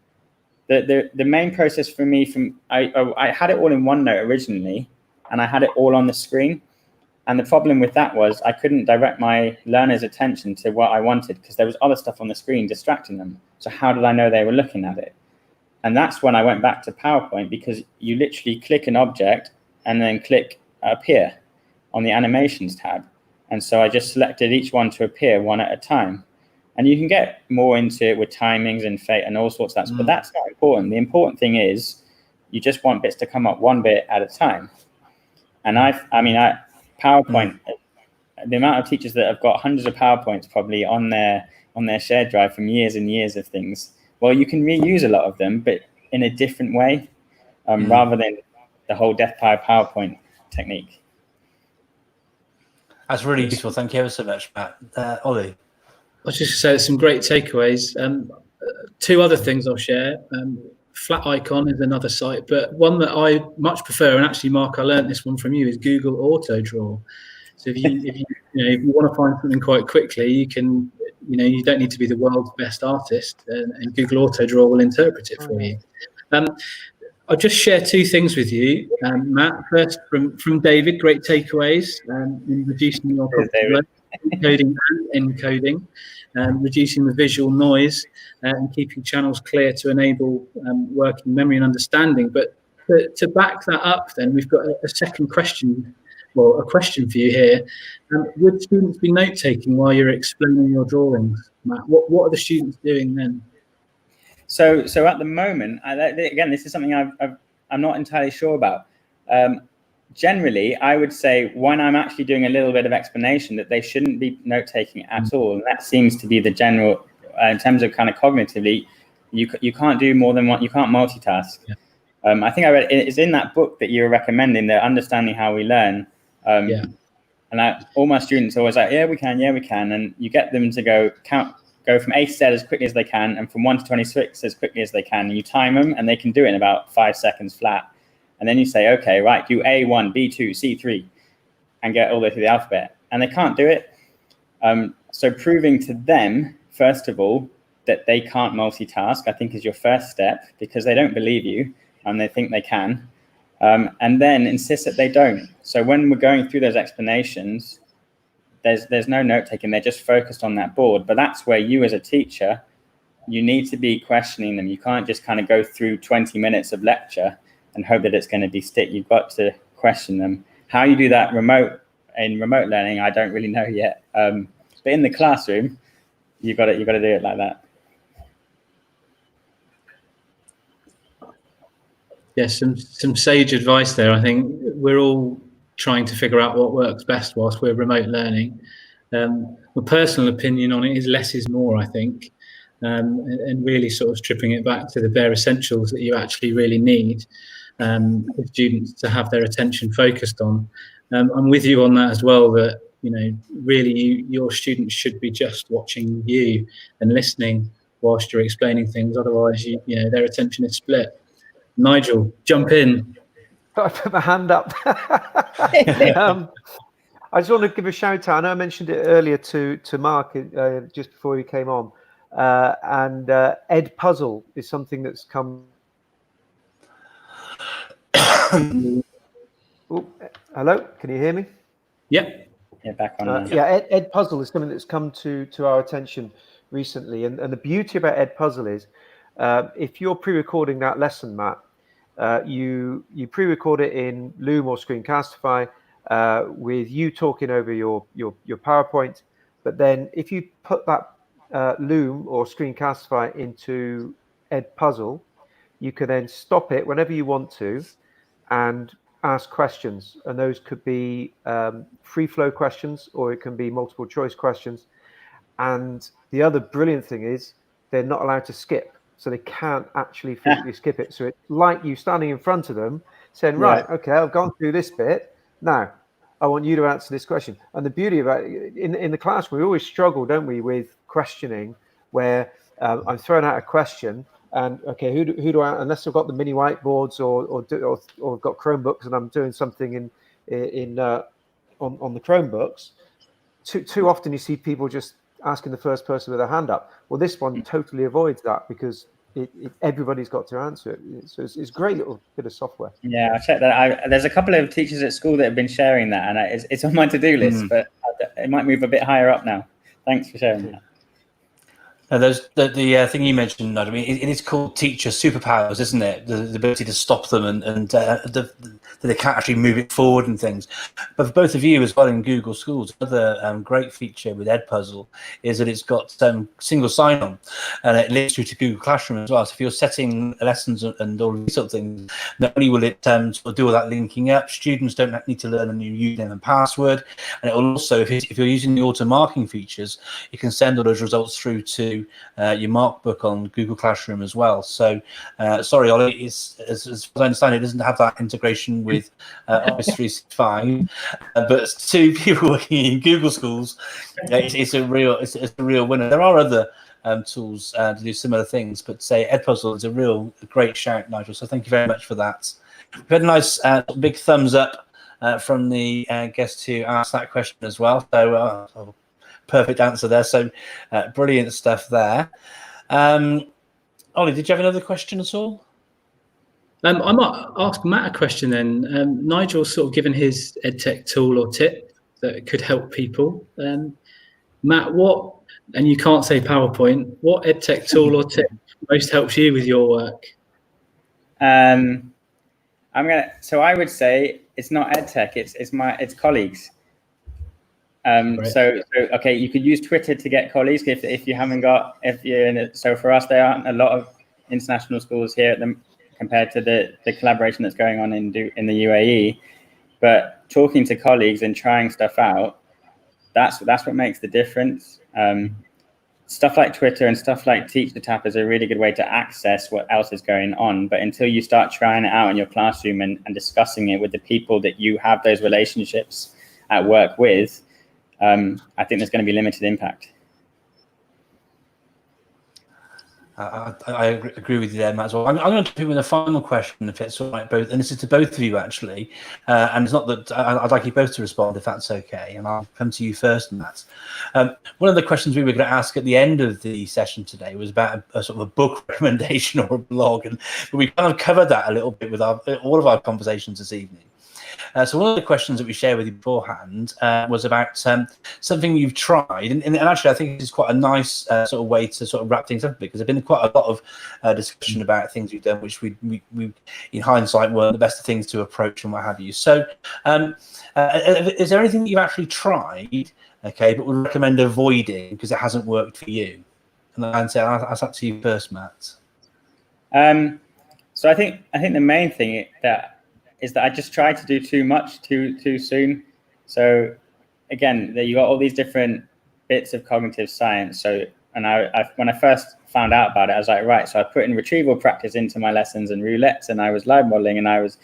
The main process for me, I had it all in OneNote originally, and I had it all on the screen. And the problem with that was I couldn't direct my learners' attention to what I wanted because there was other stuff on the screen distracting them. So how did I know they were looking at it? And that's when I went back to PowerPoint, because you literally click an object and then click appear on the animations tab. And so I just selected each one to appear one at a time. And you can get more into it with timings and fate and all sorts of that, but that's not important. The important thing is you just want bits to come up one bit at a time. And PowerPoint, the amount of teachers that have got hundreds of PowerPoints probably on their shared drive from years and years of things, well, you can reuse a lot of them, but in a different way, rather than the whole death by PowerPoint technique. That's really useful. Thank you ever so much, Matt. Ollie? I was just going to say some great takeaways. Two other things I'll share. Flat Icon is another site, but one that I much prefer, and actually, Mark, I learned this one from you, is Google Auto Draw. So if you want to find something quite quickly, you can, you don't need to be the world's best artist, and Google Auto Draw will interpret it for you. I'll just share two things with you, Matt. First, from David, great takeaways in reducing your encoding and encoding, reducing the visual noise, and keeping channels clear to enable working memory and understanding. But to back that up, then we've got a second question well, a question for you here. Would students be note-taking while you're explaining your drawings, Matt? What are the students doing then? So at the moment, again, this is something I'm not entirely sure about. Generally, I would say when I'm actually doing a little bit of explanation that they shouldn't be note-taking at all. And that seems to be the general, in terms of kind of cognitively, you can't do more than one, you can't multitask. Yeah. I think I read it's in that book that you were recommending, the Understanding How We Learn. And all my students are always like, yeah, we can. And you get them to go from A to Z as quickly as they can, and from 1 to 26 as quickly as they can. And you time them, and they can do it in about 5 seconds flat. And then you say, okay, right, do A1, B2, C3, and get all the way through the alphabet. And they can't do it. So proving to them, first of all, that they can't multitask, I think is your first step, because they don't believe you and they think they can. And then insist that they don't. So when we're going through those explanations, there's no note taking, they're just focused on that board. But that's where you as a teacher, you need to be questioning them. You can't just kind of go through 20 minutes of lecture and hope that it's going to be stick. You've got to question them. How you do that in remote learning, I don't really know yet. But in the classroom, you've got to do it like that. Yes, some sage advice there. I think we're all trying to figure out what works best whilst we're remote learning. My personal opinion on it is less is more, I think, and really sort of stripping it back to the bare essentials that you actually really need for students to have their attention focused on. I'm with you on that as well, that really your students should be just watching you and listening whilst you're explaining things. Otherwise, their attention is split. Nigel, jump in. I put my hand up. I just want to give a shout out. I know I mentioned it earlier to Mark just before he came on. And Edpuzzle is something that's come. Hello, can you hear me? Yeah. Yeah, back on. Edpuzzle is something that's come to our attention recently, and the beauty about Edpuzzle is if you're pre-recording that lesson, Matt, you pre-record it in Loom or Screencastify with you talking over your PowerPoint. But then if you put that Loom or Screencastify into Edpuzzle, you can then stop it whenever you want to and ask questions. And those could be free flow questions, or it can be multiple choice questions. And the other brilliant thing is they're not allowed to skip. So they can't actually physically skip it. So it's like you standing in front of them saying, right, okay, I've gone through this bit. Now, I want you to answer this question. And the beauty about it, in the class, we always struggle, don't we, with questioning, where I'm throwing out a question and, okay, who do I, unless I've got the mini whiteboards or I've got Chromebooks and I'm doing something on the Chromebooks, too often you see people just asking the first person with a hand up. Well, this one totally avoids that because everybody's got to answer it. So it's a great little bit of software. Yeah, I checked that. There's a couple of teachers at school that have been sharing that, and it's on my to-do list, but it might move a bit higher up now. Thanks for sharing that. There's the thing you mentioned, Nigel. I mean, it is called teacher superpowers, isn't it? The ability to stop them and that they can't actually move it forward and things. But for both of you as well in Google Schools, another great feature with Edpuzzle is that it's got single sign-on, and it links through to Google Classroom as well. So if you're setting lessons and all these sort of things, not only will it sort of do all that linking up, students don't need to learn a new username and password, and it will also, if you're using the auto marking features, you can send all those results through to your mark book on Google Classroom as well. So sorry, Ollie, as far as I understand, it doesn't have that integration with Office 365, but to people working in Google Schools, it's a real winner. There are other tools to do similar things, but say Edpuzzle is a real great shout, Nigel. So thank you very much for that. We've had a nice big thumbs up from the guest who asked that question as well. So perfect answer there. So brilliant stuff there. Ollie, did you have another question at all? I might ask Matt a question then. Nigel's sort of given his EdTech tool or tip that could help people. Matt, what, and you can't say PowerPoint, what EdTech tool or tip most helps you with your work? I So I would say it's not edtech. It's colleagues. So okay, you could use Twitter to get colleagues if you haven't got, if you're in it. So for us, there aren't a lot of international schools here compared to the collaboration that's going on in the UAE. But talking to colleagues and trying stuff out, that's what makes the difference. Stuff like Twitter and stuff like TeachTheTap is a really good way to access what else is going on. But until you start trying it out in your classroom and discussing it with the people that you have those relationships at work with, I think there's going to be limited impact. I agree with you there, Matt, as well. I'm going to do with a final question, if it's all right, both, and this is to both of you, actually. And it's not that I'd like you both to respond, if that's okay. And I'll come to you first, Matt. One of the questions we were going to ask at the end of the session today was about a sort of a book recommendation or a blog, and we kind of covered that a little bit with all of our conversations this evening. So one of the questions that we shared with you beforehand was about something you've tried, and actually I think this is quite a nice sort of way to sort of wrap things up, because there's been quite a lot of discussion about things we've done which we in hindsight weren't the best things to approach and what have you. So is there anything that you've actually tried, okay, but would recommend avoiding because it hasn't worked for you? And I'll ask that to you first, Matt. So I think the main thing is that I just tried to do too much too soon. So again, you got all these different bits of cognitive science. So, and I when I first found out about it, I was like, right. So I put in retrieval practice into my lessons and roulettes, and I was live modeling, and I was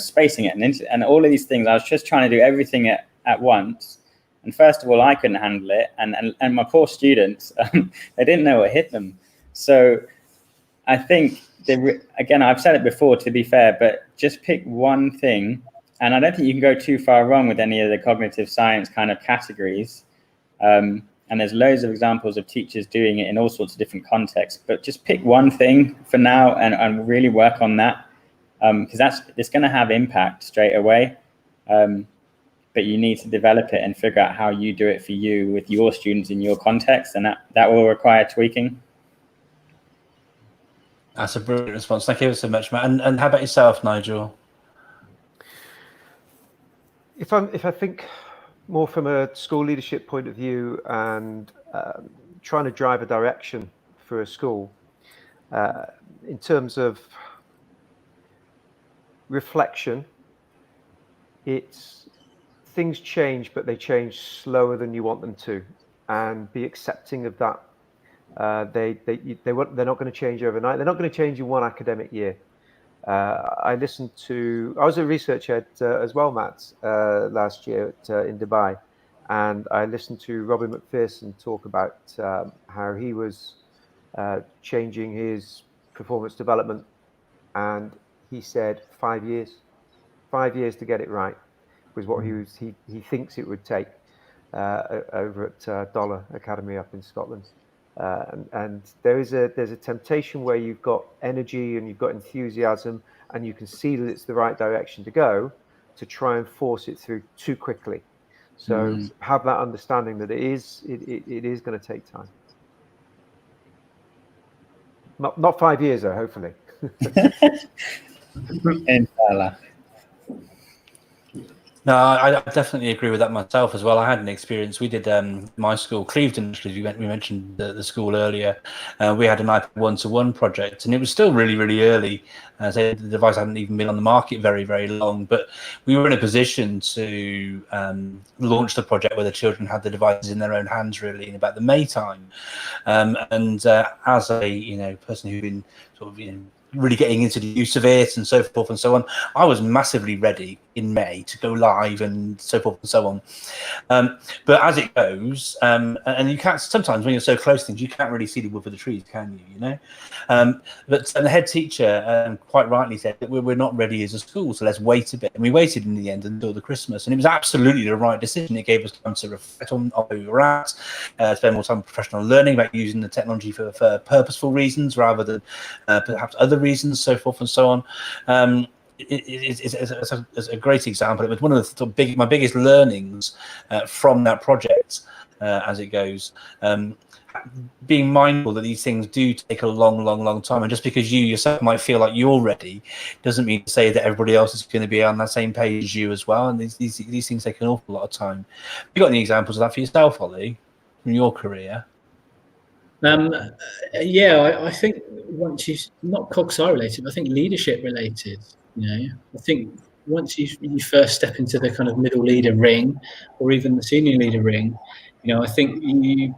spacing it, and all of these things. I was just trying to do everything at once. And first of all, I couldn't handle it, and my poor students, they didn't know what hit them. So I think, again, I've said it before, to be fair, but just pick one thing. And I don't think you can go too far wrong with any of the cognitive science kind of categories. And there's loads of examples of teachers doing it in all sorts of different contexts. But just pick one thing for now and really work on that, because it's going to have impact straight away. But you need to develop it and figure out how you do it for you with your students in your context. And that will require tweaking. That's a brilliant response. Thank you so much, Matt. And how about yourself, Nigel? If I think more from a school leadership point of view and trying to drive a direction for a school, in terms of reflection, it's things change, but they change slower than you want them to, and be accepting of that. They're not going to change overnight. They're not going to change in one academic year. I was a research head as well, Matt, last year in Dubai, and I listened to Robin McPherson talk about how he was changing his performance development, and he said 5 years to get it right was what he thinks it would take over at Dollar Academy up in Scotland. And there's a temptation where you've got energy and you've got enthusiasm and you can see that it's the right direction to go, to try and force it through too quickly. So have that understanding that it is going to take time. Not 5 years though, hopefully. Inshallah. No, I definitely agree with that myself as well. I had an experience. We did my school, Clevedon, actually, we mentioned the school earlier. We had an iPad 1-to-1 project, and it was still really, really early. So the device hadn't even been on the market very, very long. But we were in a position to launch the project where the children had the devices in their own hands, really, in about the May time. And as a person who'd been sort of really getting into the use of it and so forth and so on, I was massively ready in May to go live and so forth and so on. But as it goes, and you can't, sometimes when you're so close to things, you can't really see the wood for the trees, can you? But the head teacher quite rightly said that we're not ready as a school, so let's wait a bit. And we waited in the end until the Christmas, and it was absolutely the right decision. It gave us time to reflect on where we were at, spend more time professional learning about using the technology for purposeful reasons rather than perhaps other reasons, so forth and so on. It's a great example. It was one of my biggest learnings from that project. as it goes. Being mindful that these things do take a long time, and just because you yourself might feel like you're ready doesn't mean to say that everybody else is going to be on that same page as you as well. And these things take an awful lot of time. You got any examples of that for yourself, Ollie, from your career? I think once you, not CogSci related, but I think leadership related. I think once you first step into the kind of middle leader ring, or even the senior leader ring, I think you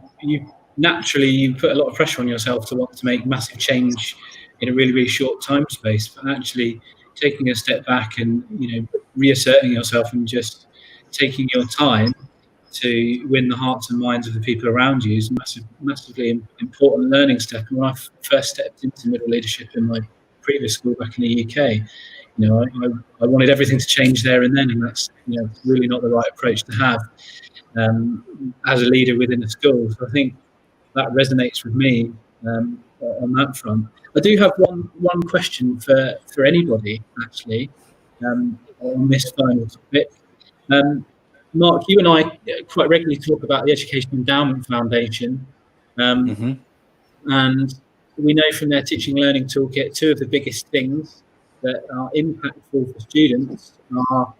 naturally you put a lot of pressure on yourself to want to make massive change in a really short time space. But actually taking a step back and reasserting yourself and just taking your time to win the hearts and minds of the people around you is massively important learning step. And when I first stepped into middle leadership in my previous school back in the UK, I wanted everything to change there and then, and that's really not the right approach to have as a leader within a school. So I think that resonates with me on that front. I do have one question for anybody actually on this final topic. Mark, you and I quite regularly talk about the Education Endowment Foundation, and we know from their Teaching Learning Toolkit, two of the biggest things that are impactful for students are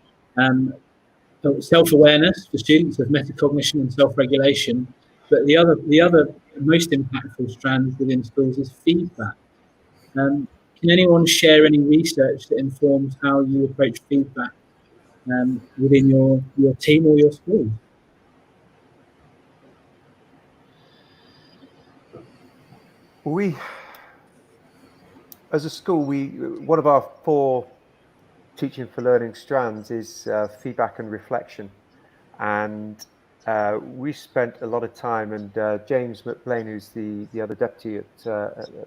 self-awareness for students of metacognition and self-regulation, but the other most impactful strand within schools is feedback. Can anyone share any research that informs how you approach feedback within your team or your school? We, as a school, one of our 4 teaching for learning strands is feedback and reflection, and we spent a lot of time, and James McLean, who's the other deputy at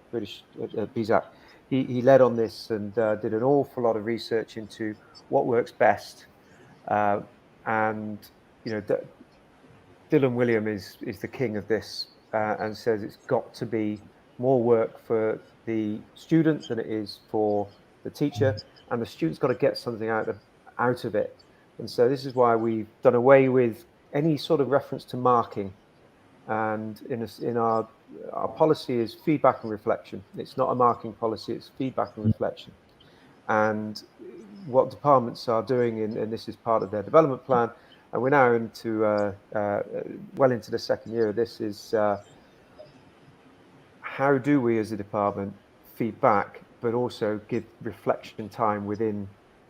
British BZAC, he led on this and did an awful lot of research into what works best. And Dylan William is the king of this, and says it's got to be more work for the student than it is for the teacher, and the student's got to get something out of it. And so this is why we've done away with any sort of reference to marking, and in our policy is feedback and reflection. It's not a marking policy, it's feedback and reflection. And what departments are doing, and this is part of their development plan, and we're now into well into the second year of this, is how do we as a department feedback, but also give reflection time within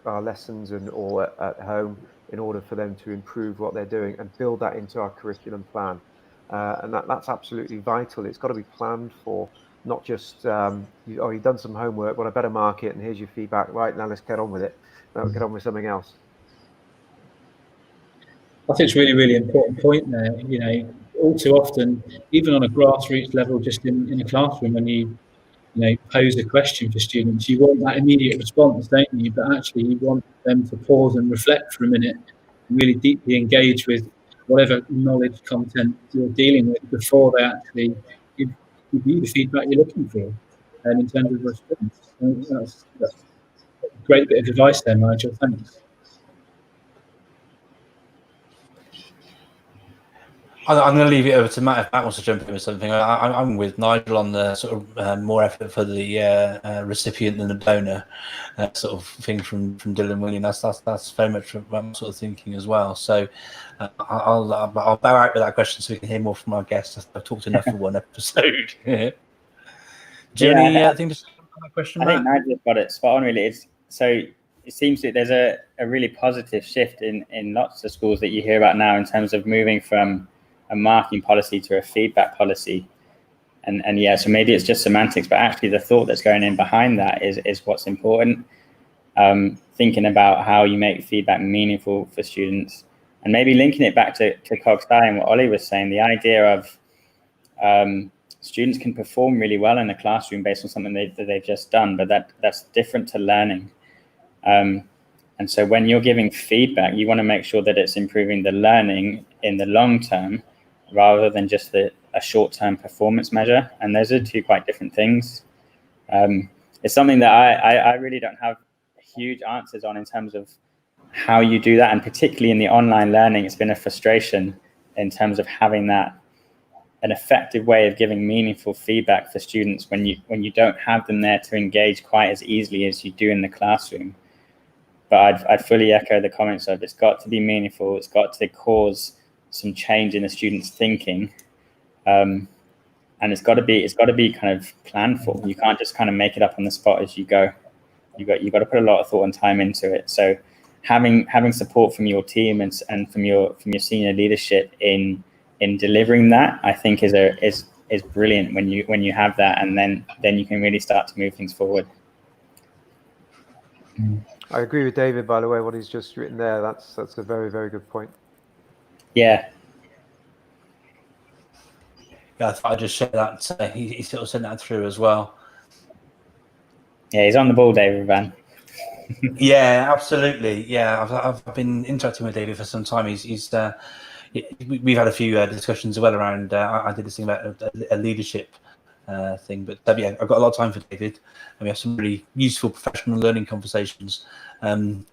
our lessons or at home in order for them to improve what they're doing and build that into our curriculum plan. And that's absolutely vital. It's got to be planned for, not just, you've done some homework, well, I better mark it, and here's your feedback. Right, now let's get on with it. Now get on with something else. I think it's a really important point there. All too often, even on a grassroots level, just in a classroom, when you pose a question for students, you want that immediate response, don't you? But actually, you want them to pause and reflect for a minute and really deeply engage with whatever knowledge content you're dealing with before they actually give you the feedback you're looking for, and in terms of response. That's a great bit of advice there, Nigel. Thanks. I'm going to leave it over to Matt if Matt wants to jump in with something. I'm with Nigel on the sort of more effort for the recipient than the donor sort of thing from Dylan William. That's very much what I'm sort of thinking as well. So I'll bow out with that question so we can hear more from our guests. I've talked enough for one episode. Do you have anything to say on that question, Matt? I think Nigel's got it spot on, really. So it seems that there's a really positive shift in lots of schools that you hear about now in terms of moving from a marking policy to a feedback policy, and so maybe it's just semantics, but actually the thought that's going in behind that is what's important. Thinking about how you make feedback meaningful for students, and maybe linking it back to CogSci and what Ollie was saying, the idea of students can perform really well in a classroom based on something that they've just done, but that's different to learning. And so when you're giving feedback, you want to make sure that it's improving the learning in the long term, rather than just a short-term performance measure. And those are two quite different things. It's something that I really don't have huge answers on in terms of how you do that. And particularly in the online learning, it's been a frustration in terms of having that an effective way of giving meaningful feedback for students when you don't have them there to engage quite as easily as you do in the classroom. But I'd fully echo the comments of it's got to be meaningful. It's got to cause some change in the students' thinking, and it's got to be kind of planned for. You can't just kind of make it up on the spot as you go. You got to put a lot of thought and time into it. So having support from your team and from your senior leadership in delivering that, I think is brilliant when you have that, and then you can really start to move things forward. I agree with David, by the way, what he's just written there. That's a very, very good point. Yeah. Yeah, I thought I'd just share that. He sort of sent that through as well. Yeah, he's on the ball, David Van. Yeah, absolutely. Yeah, I've been interacting with David for some time. We've had a few discussions as well around. I did this thing about a leadership thing, but yeah, I've got a lot of time for David, and we have some really useful professional learning conversations. And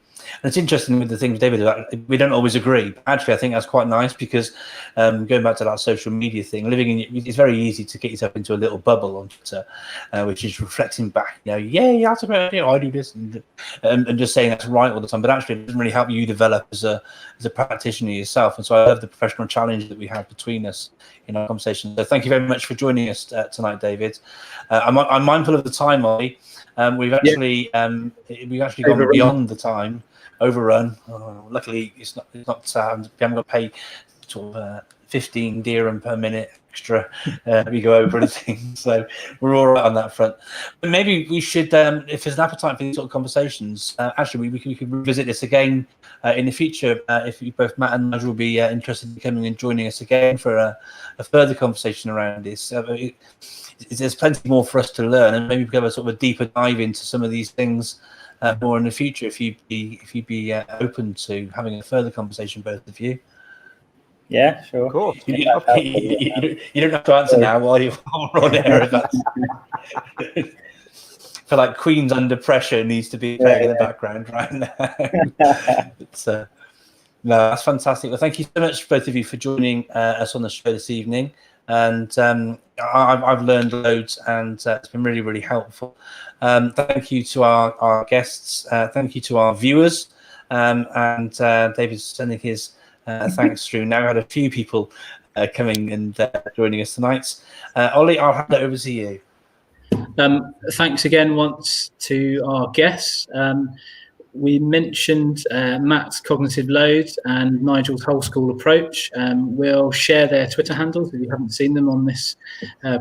it's interesting with the thing with David, we don't always agree. Actually, I think that's quite nice because going back to that social media thing, it's very easy to get yourself into a little bubble on Twitter, which is reflecting back, yeah, that's a great idea, I do this, and just saying that's right all the time. But actually, it doesn't really help you develop as a practitioner yourself. And so I love the professional challenge that we have between us in our conversation. So thank you very much for joining us tonight, David. I'm mindful of the time, Olly. We've actually gone beyond the time. Overrun. Luckily, it's not. We haven't got to pay sort of 15 dirham per minute extra. We go over anything, so we're all right on that front. But maybe we should, if there's an appetite for these sort of conversations, actually we could revisit this again in the future. If both Matt and Nigel will be interested in coming and joining us again for a further conversation around this. There's plenty more for us to learn, and maybe we could have a sort of a deeper dive into some of these things more in the future. If you'd be open to having a further consideration, both of you. Yeah, sure. Cool. You don't have to answer now while you're on air. I feel like Queen's Under Pressure needs to be playing in the background right now. But, no, that's fantastic. Well, thank you so much, both of you, for joining us on the show this evening. And I've learned loads, and it's been really, really helpful. Thank you to our guests. Thank you to our viewers. And David's sending his thanks through. Now we had a few people coming and joining us tonight. Olly, I'll hand it over to you. Thanks again once to our guests. We mentioned Matt's cognitive load and Nigel's whole school approach. We'll share their Twitter handles if you haven't seen them on this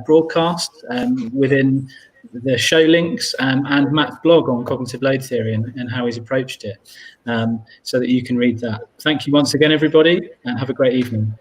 broadcast within the show links, and Matt's blog on cognitive load theory and how he's approached it, so that you can read that. Thank you once again, everybody, and have a great evening.